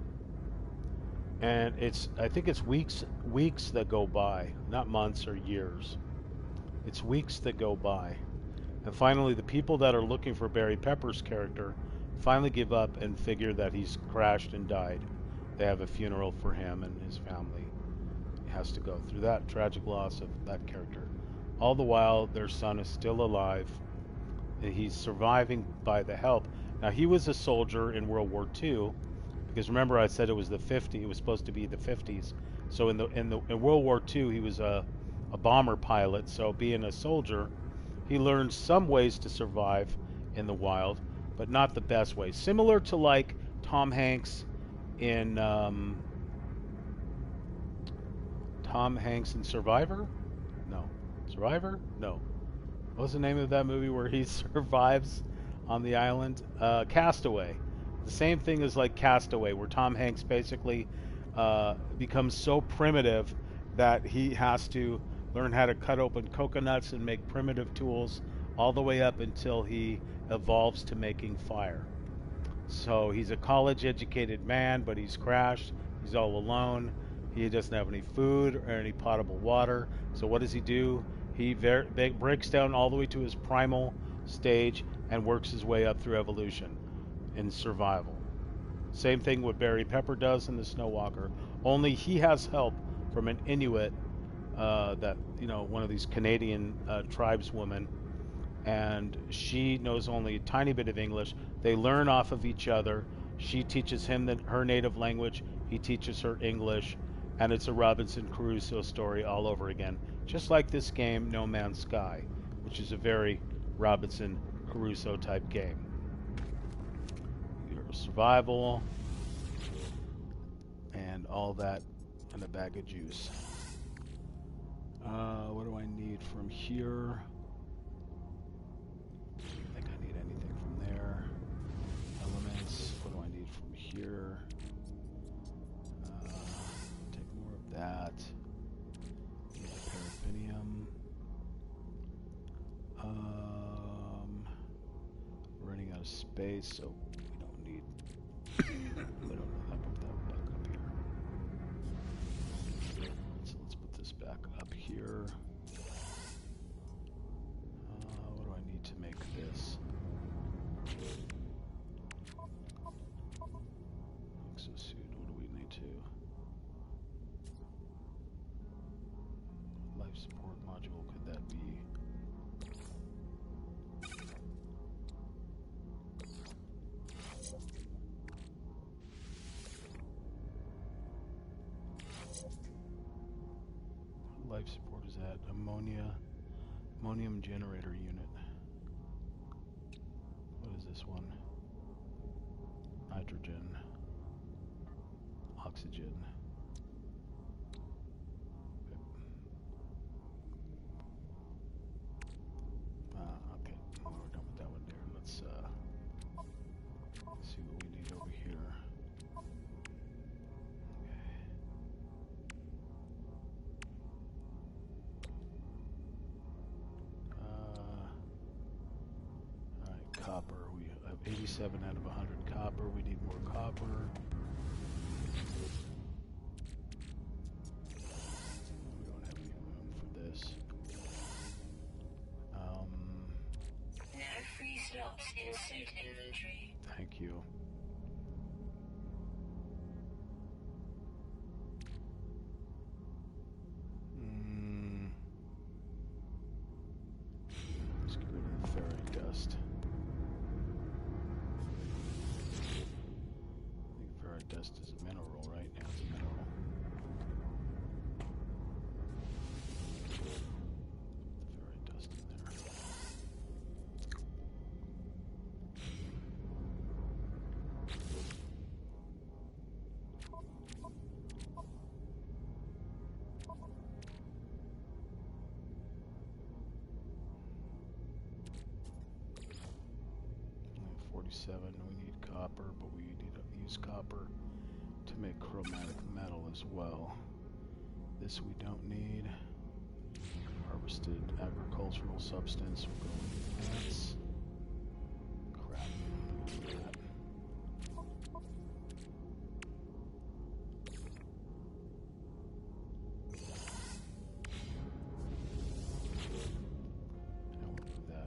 And I think it's weeks that go by, not months or years. It's weeks that go by, and finally, the people that are looking for Barry Pepper's character finally give up and figure that he's crashed and died. They have a funeral for him, and his family has to go through that tragic loss of that character. All the while, their son is still alive. He's surviving by the help. Now, he was a soldier in World War II, because remember I said it was the 50s. It was supposed to be the 50s. So in World War II, he was a bomber pilot. So being a soldier, he learned some ways to survive in the wild, but not the best ways. Similar to like Tom Hanks in Tom Hanks in Survivor? No. Survivor? No. What's the name of that movie where he survives on the island? Castaway. The same thing as like Castaway, where Tom Hanks basically becomes so primitive that he has to learn how to cut open coconuts and make primitive tools all the way up until he evolves to making fire. So he's a college-educated man, but he's crashed. He's all alone. He doesn't have any food or any potable water. So what does he do? He breaks down all the way to his primal stage and works his way up through evolution in survival. Same thing what Barry Pepper does in The Snow Walker. Only he has help from an Inuit, one of these Canadian tribeswomen, and she knows only a tiny bit of English. They learn off of each other. She teaches him her native language. He teaches her English, and it's a Robinson Crusoe story all over again, just like this game, No Man's Sky, which is a very Robinson Crusoe type game. Your survival and all that, and a bag of juice. What do I need from here? I don't think I need anything from there. Elements. What do I need from here? Take more of that. Need the paraffinium. Running out of space, so we don't need. We don't have that back up here. So let's put this back up here. What do I need to make this? Exosuit, what do we need to? Life support module, could that be? Life support is at ammonium generator unit. What is this one? Nitrogen, oxygen. Okay, well, we're done with that one there. Let's see what we need over here. Alright, copper. We have 87 out of 100 copper. We need more copper. We don't have any room for this. No free slots in suit inventory. Thank you. Let's get rid of the ferric dust. I think ferric dust is a mineral, right? Yeah, it's a mineral. The ferric dust in there. Only 47. We need copper, but we need to use copper to make chromatic metal as well. This we don't need. Harvested agricultural substance. We're going to plants. Crap. Look at that. I want to do that. Okay.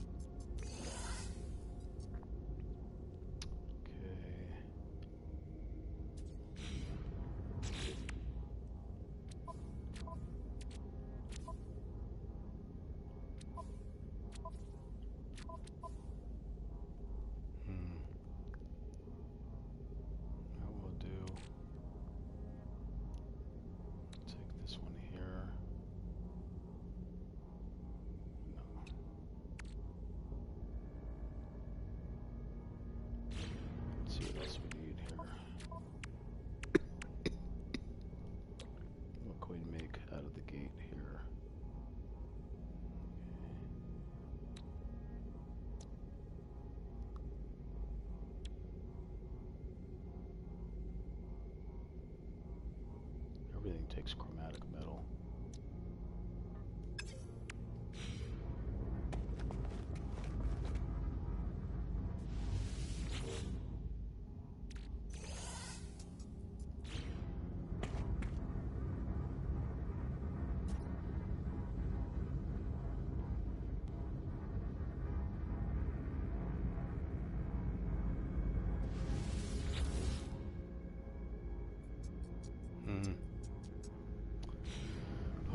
screen takes chromatic metal.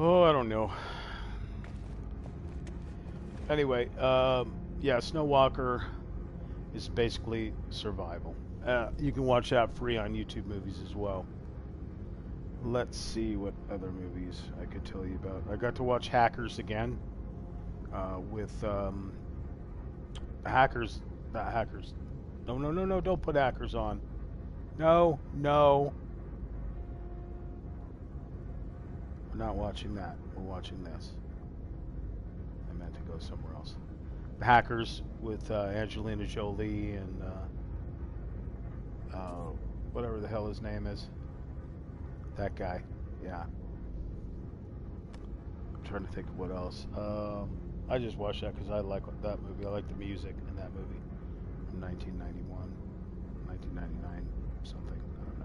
Oh, I don't know. Anyway, yeah, Snow Walker is basically survival. You can watch that free on YouTube Movies as well. Let's see what other movies I could tell you about. I got to watch Hackers again with Hackers. Not Hackers. No, no, no, no! Don't put Hackers on. No, no. We're not watching that. We're watching this. I meant to go somewhere else. Hackers with Angelina Jolie and whatever the hell his name is. That guy. Yeah. I'm trying to think of what else. I just watched that because I like that movie. I like the music in that movie from 1991, 1999, something. I don't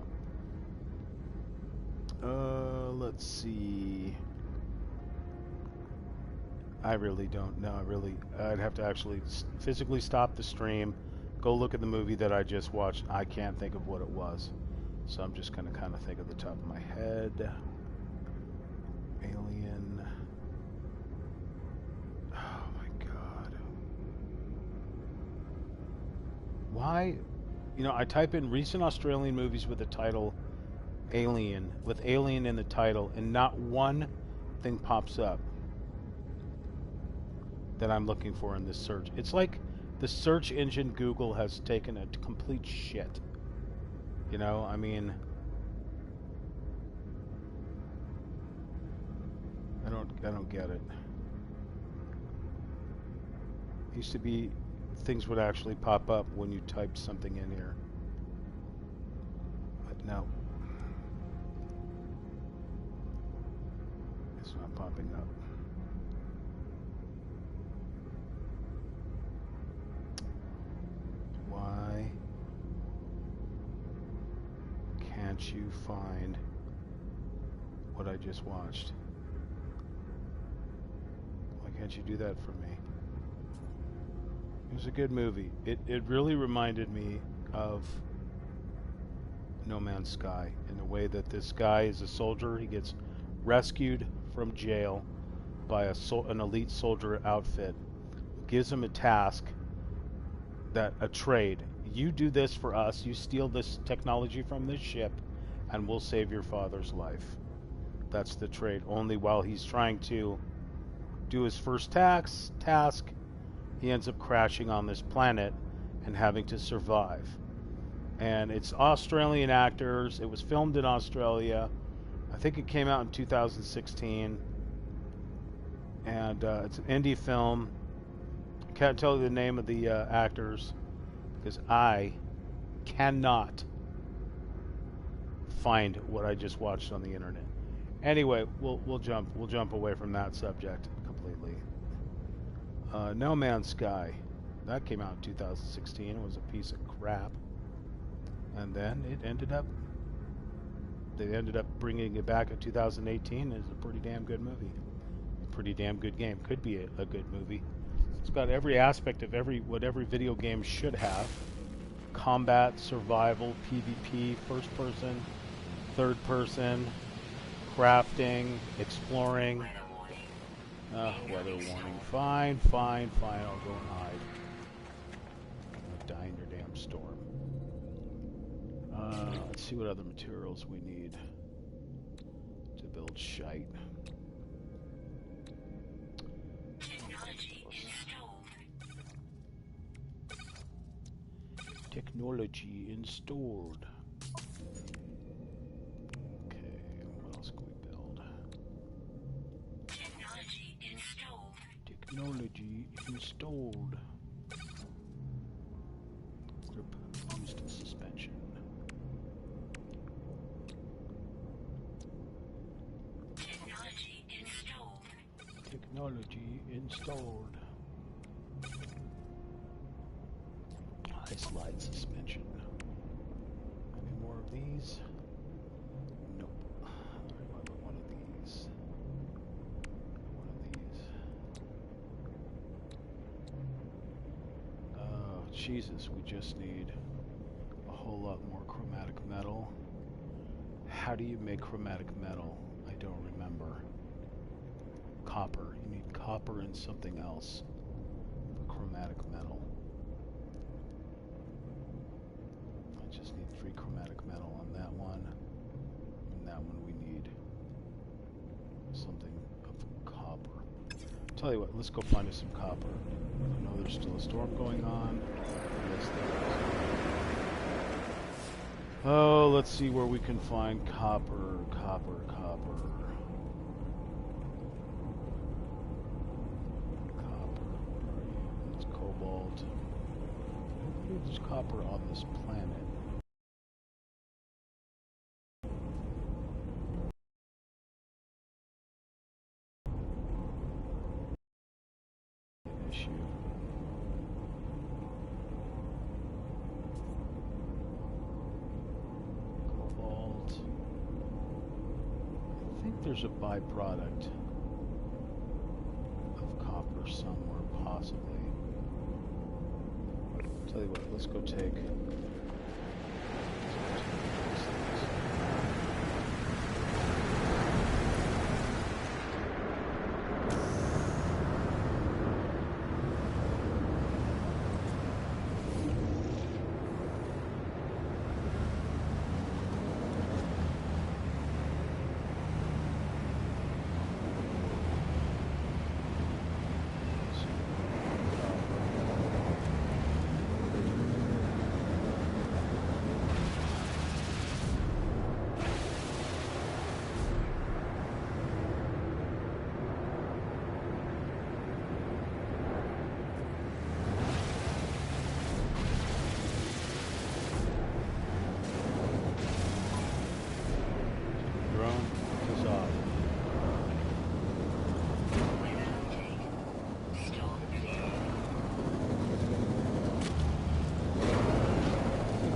know. Let's see. I really don't know. I'd have to actually physically stop the stream, go look at the movie that I just watched. I can't think of what it was. So I'm just going to kind of think at the top of my head. Alien. Oh my god. Why? You know, I type in recent Australian movies with the title Alien, with Alien in the title, and not one thing pops up that I'm looking for in this search. It's like the search engine Google has taken a complete shit. You know, I mean, I don't get it. Used to be things would actually pop up when you typed something in here. But no. It's not popping up. Why can't you find what I just watched? Why can't you do that for me? It was a good movie. It really reminded me of No Man's Sky in the way that this guy is a soldier. He gets rescued from jail by an elite soldier outfit. Gives him a task, a trade. You do this for us. You steal this technology from this ship, and we'll save your father's life. That's the trade. Only while he's trying to do his first task, he ends up crashing on this planet and having to survive. And it's Australian actors. It was filmed in Australia. I think it came out in 2016. And it's an indie film. I can't tell you the name of the actors because I cannot find what I just watched on the internet. Anyway, we'll jump away from that subject completely. No Man's Sky, that came out in 2016. It was a piece of crap, and then they ended up bringing it back in 2018. It's a pretty damn good movie, a pretty damn good game. Could be a good movie. It's got every aspect of what every video game should have: combat, survival, PvP, first person, third person, crafting, exploring. Weather warning. Fine. I'll go and hide. I'm gonna die in your damn storm. Let's see what other materials we need to build shite. Technology installed. Okay, what else can we build? Technology installed. Grip used suspension. Technology installed. High slide suspension. Any more of these? Nope. Alright, what about one of these? One of these. Oh, Jesus, we just need a whole lot more chromatic metal. How do you make chromatic metal? I don't remember. Copper. You need copper and something else for chromatic metal. I just need 3 chromatic metal on that one. And that one we need something of copper. Tell you what, let's go find us some copper. I know there's still a storm going on. Yes, there is. Oh, let's see where we can find copper, copper, copper. Copper, where are you? That's cobalt. There's copper on this planet. An issue. Cobalt. I think there's a byproduct of copper somewhere, possibly. Tell you what, let's go take these things.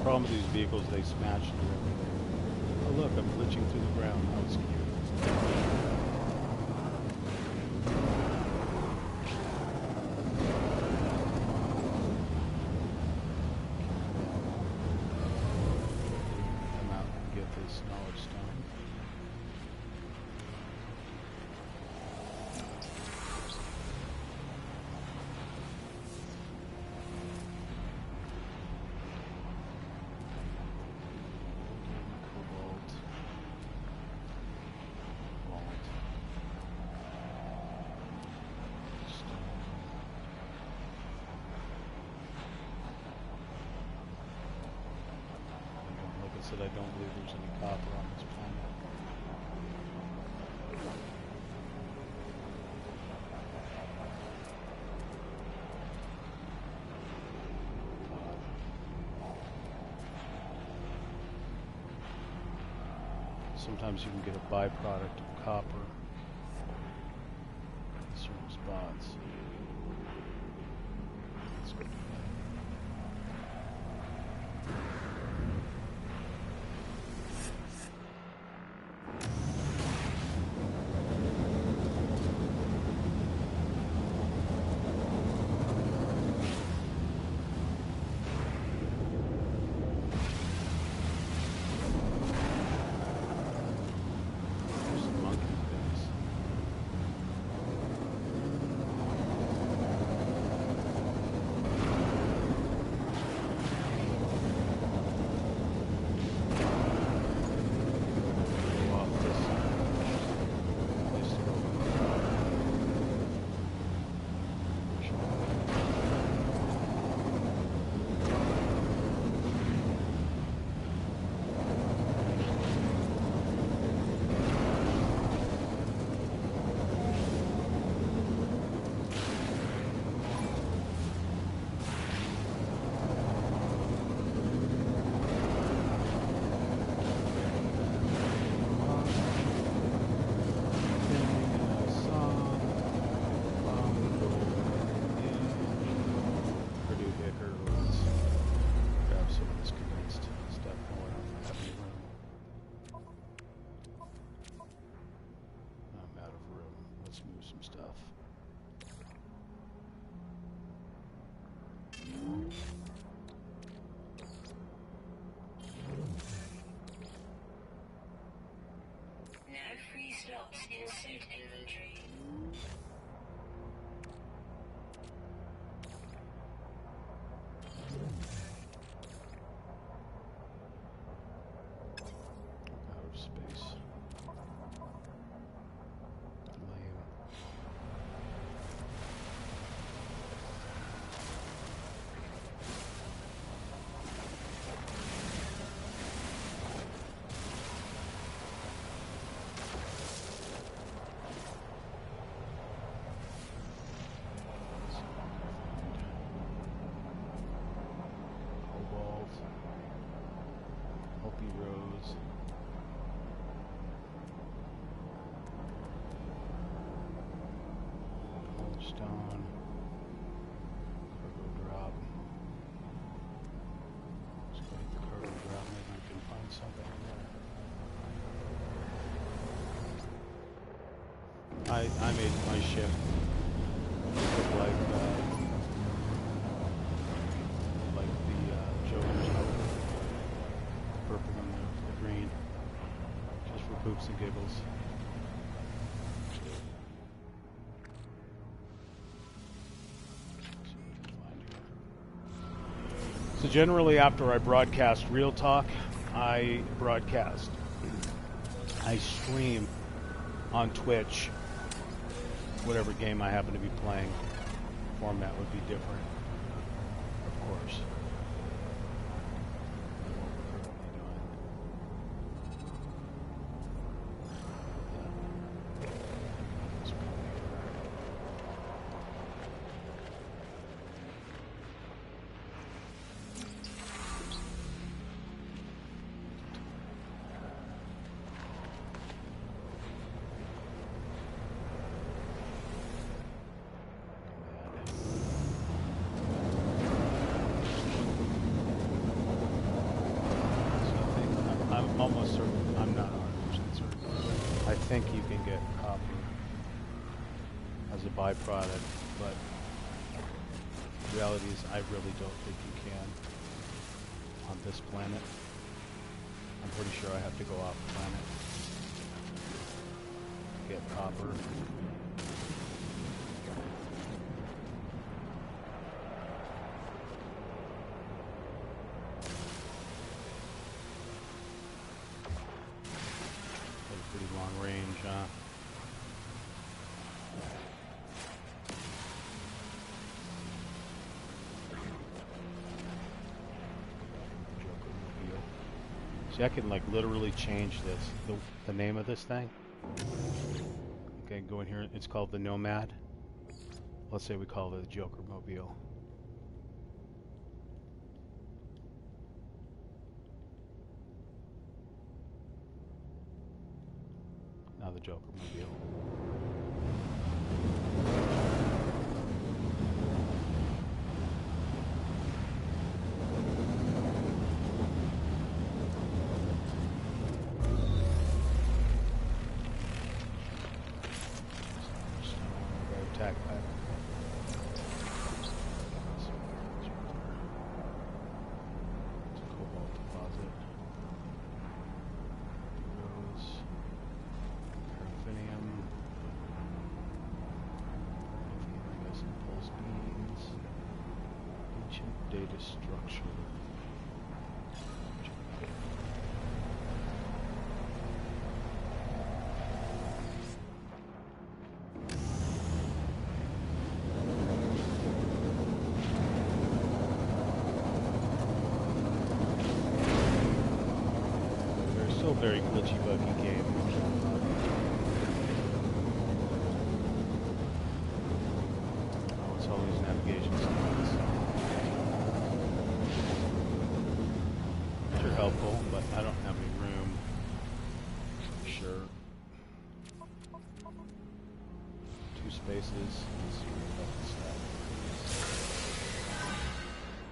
Problem with these vehicles, they smash through everything. Oh look, I'm glitching through the ground. That was cute. Come out and get this knowledge stone. That I don't believe there's any copper on this planet. Sometimes you can get a byproduct of copper in certain spots. Let's go do that. stops in suit inventory. Out of space. Lame. Cobalt. Hopi Rose. Stone. Cargo drop. Let's go hit the cargo drop. Maybe we can find something in there. I made my ship look like the Joker's outfit. Purple and the green. Just for poops and giggles. So generally after I broadcast Real Talk, I stream on Twitch whatever game I happen to be playing. Format would be different, of course. Almost certain, I'm not 100% certain. I think you can get copper as a byproduct, but the reality is I really don't think you can on this planet. I'm pretty sure I have to go off planet to get copper. Pretty long range, huh? See, I can like literally change this, the name of this thing. Okay, go in here. It's called the Nomad. Let's say we call it the Joker Mobile. Now the Joker Mobile. Attack back. It's a cobalt deposit. Rose. Paraffinium. Impulse beams. Ancient data structure. Very glitchy buggy game. Oh, it's all these navigation signs. Which are helpful, but I don't have any room. Sure. 2 spaces. Let's see what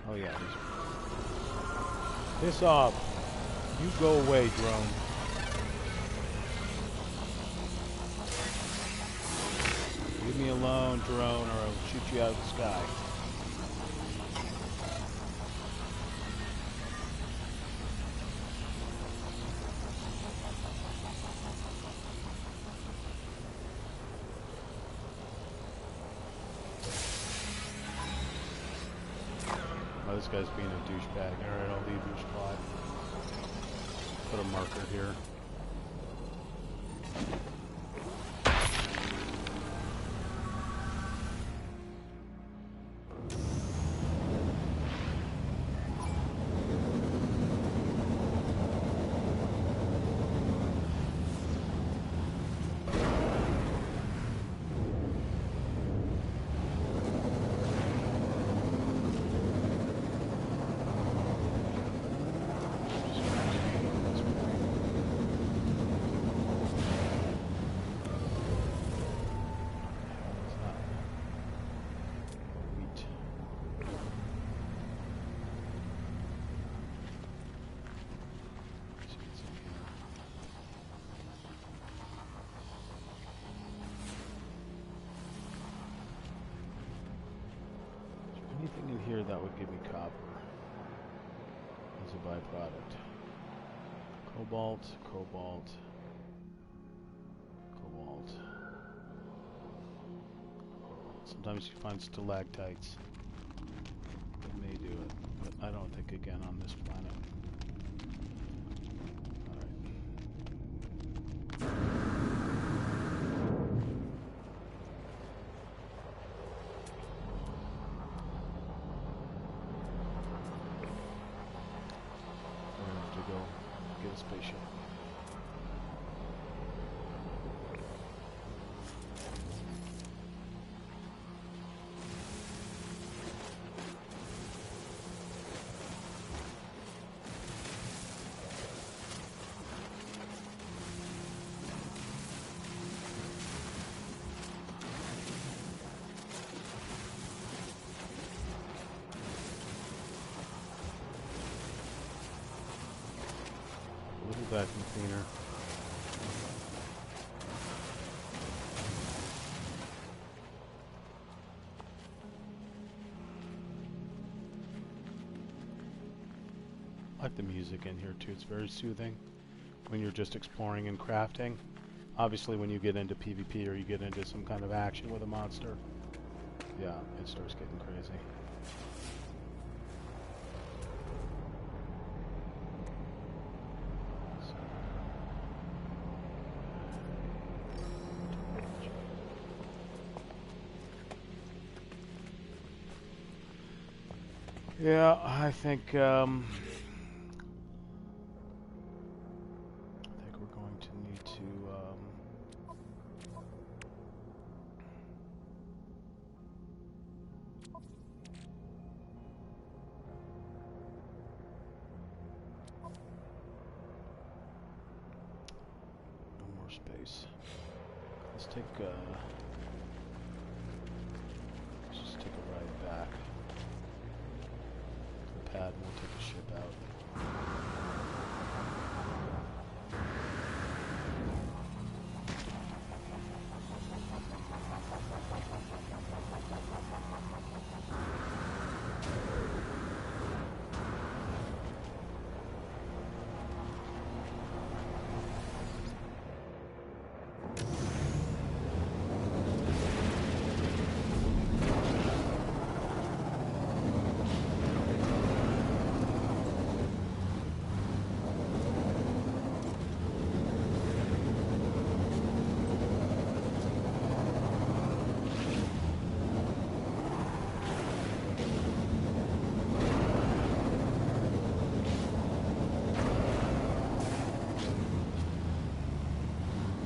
that. Oh yeah, these are. Piss off. You go away, drone. Leave me alone, drone, or I'll shoot you out of the sky. this guy's being a douchebag. Alright, I'll leave your spot. Put a marker here. Anything in here that would give me copper as a byproduct? Cobalt, cobalt, cobalt. Sometimes you find stalactites that may do it, but I don't think again on this planet. Spaceship. Vacuum cleaner. I like the music in here too. It's very soothing when you're just exploring and crafting. Obviously when you get into PvP or you get into some kind of action with a monster, yeah, it starts getting crazy. Yeah, I think we're going to need to no more space. Let's take let's just take a ride back. Pad and we'll take a ship out.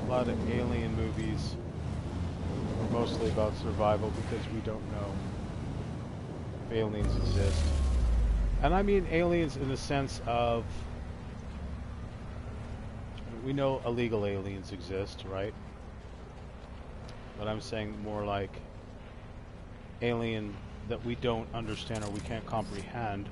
A lot of alien movies are mostly about survival because we don't know if aliens exist. And I mean aliens in the sense of, we know illegal aliens exist, right? But I'm saying more like alien that we don't understand or we can't comprehend.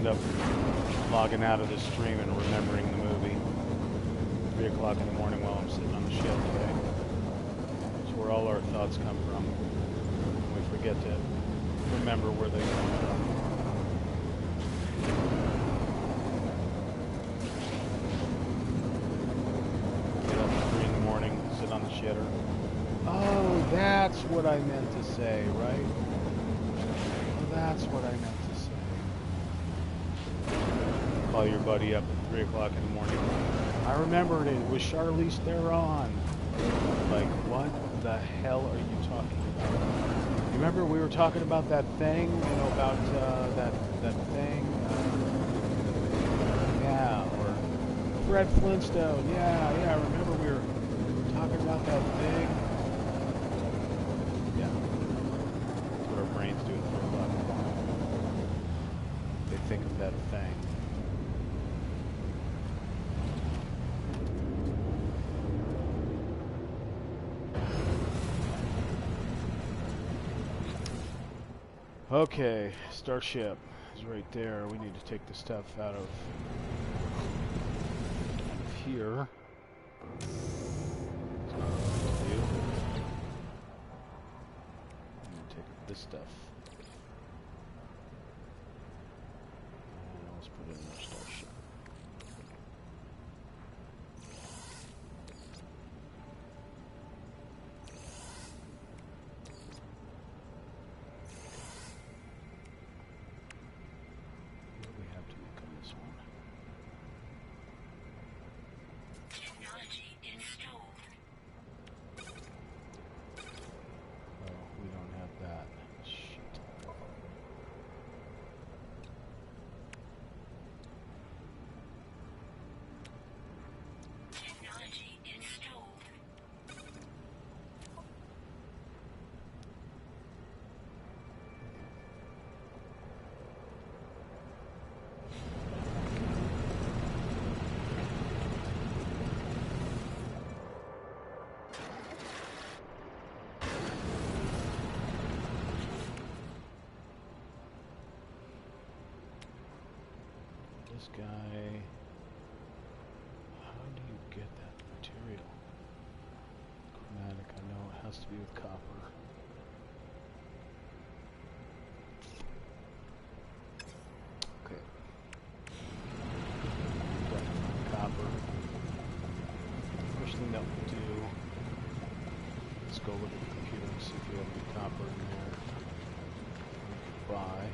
wound up logging out of the stream and remembering the movie. 3 o'clock in the morning while I'm sitting on the ship today. That's where all our thoughts come from. We forget to remember where they come from. Get up at 3 in the morning, sit on the shitter. Oh, that's what I meant to say, right? Oh, that's what I meant to say. Call your buddy up at 3 o'clock in the morning. I remembered it was Charlize Theron. Like, what the hell are you talking about? You remember we were talking about that thing, you know, about that thing? Yeah, or Fred Flintstone. Yeah, I remember we were talking about that thing. Yeah, that's what our brains do at 3 o'clock in the morning. They think of that thing. Okay, Starship is right there. We need to take the stuff out of here. That's not what I need to do. I'm going to take this stuff. And let's put it in our Starship. This guy, how do you get that material? Chromatic, I know it has to be with copper. Okay. Copper. First thing that we'll do, let's go look at the computer and see if we have any copper in there we could buy.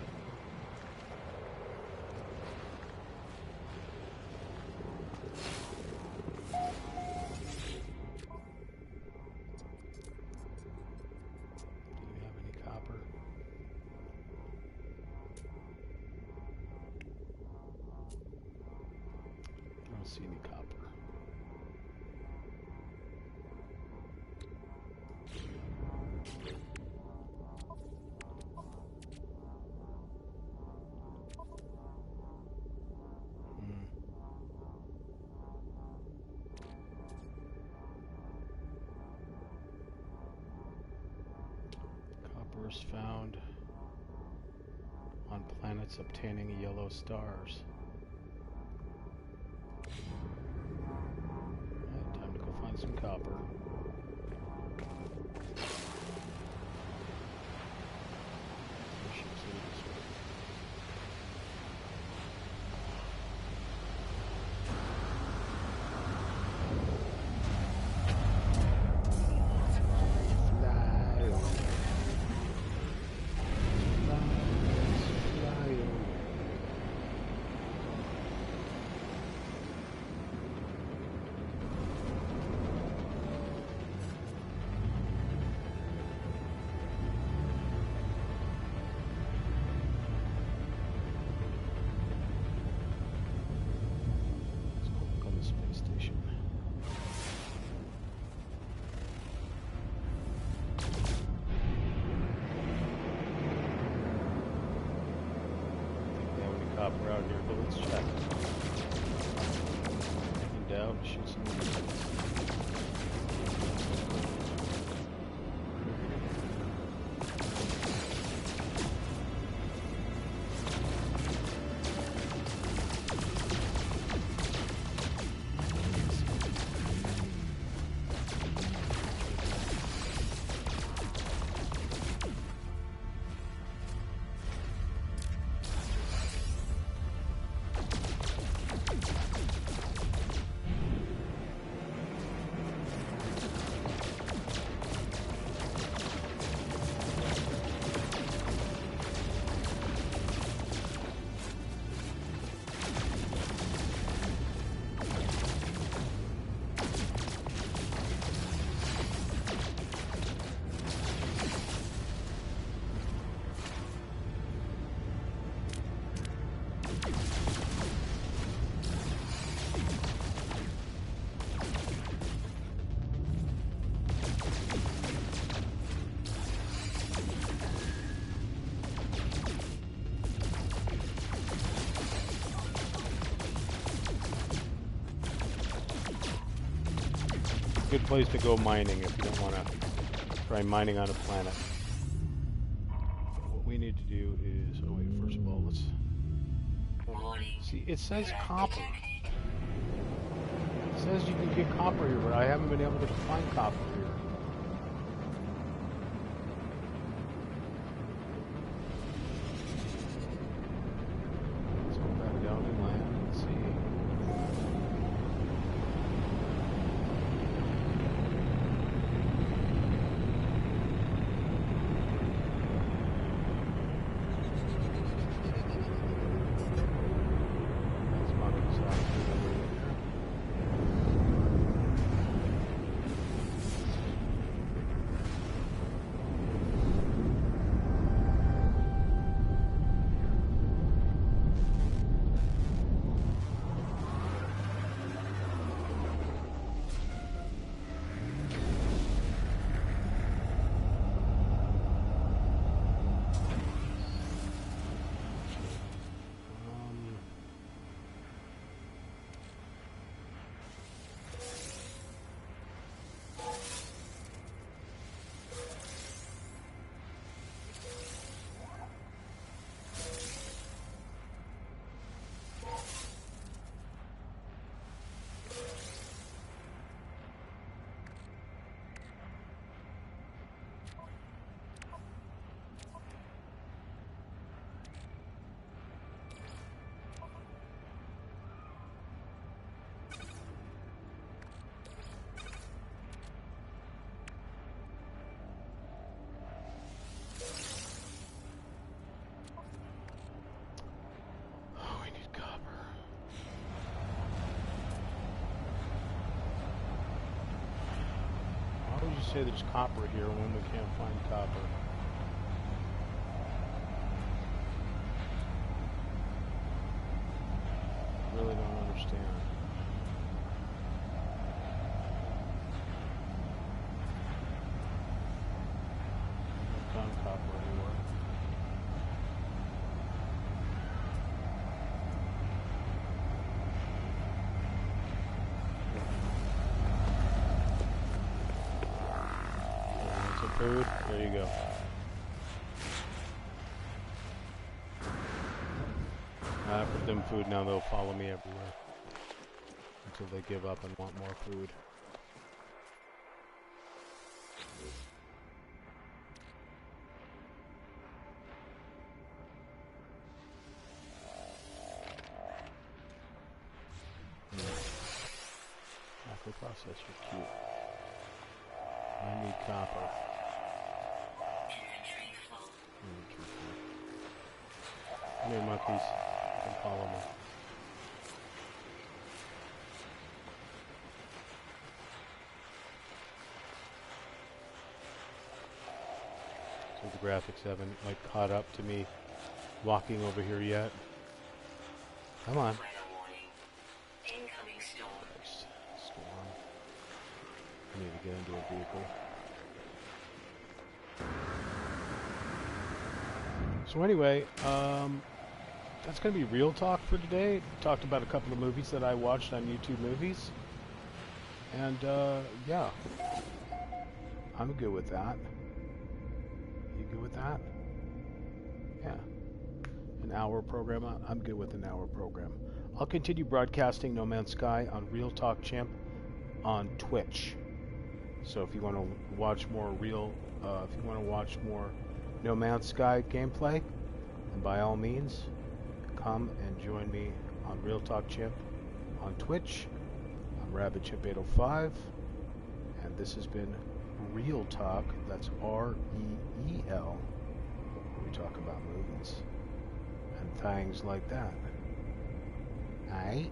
See any copper. Copper is found on planets obtaining yellow stars. Time to go find some copper. Copper out here, but let's check. In doubt, shoot some missiles. Good place to go mining if you don't want to try mining on a planet. What we need to do is, oh wait, first of all, let's see. It says copper. It says you can get copper here, but I haven't been able to find copper here. Let's go back down inland and see. That's monkey's house over there. Why would you say there's copper here when we can't find copper? I really don't understand. I haven't found copper anywhere. Some food. There you go. I put them food, now they'll follow me everywhere until they give up and want more food. Microprocessor, cute. I need copper. Come here, monkeys. Come follow me. So the graphics haven't like caught up to me walking over here yet. Come on. Incoming storm. Storm. I need to get into a vehicle. So anyway, that's going to be real talk for today. Talked about a couple of movies that I watched on YouTube Movies. And, yeah. I'm good with that. You good with that? Yeah. An hour program? I'm good with an hour program. I'll continue broadcasting No Man's Sky on Real Talk Chimp on Twitch. So if you want to watch more if you want to watch more No Man's Sky gameplay, then by all means, come and join me on Real Talk Chimp on Twitch. I'm RabbitChimp805, and this has been Real Talk. That's REEL. We talk about movies and things like that. Aight?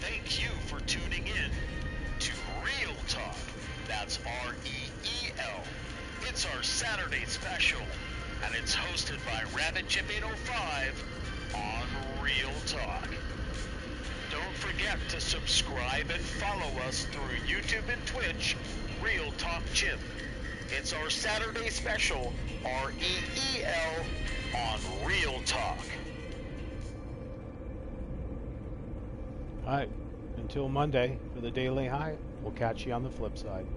Thank you for tuning in to Real Talk. That's REEL. It's our Saturday special, and it's hosted by RabbitChip805 on Real Talk. Don't forget to subscribe and follow us through YouTube and Twitch, Real Talk Chimp. It's our Saturday special, REEL, All right. Until Monday for the Daily High, we'll catch you on the flip side.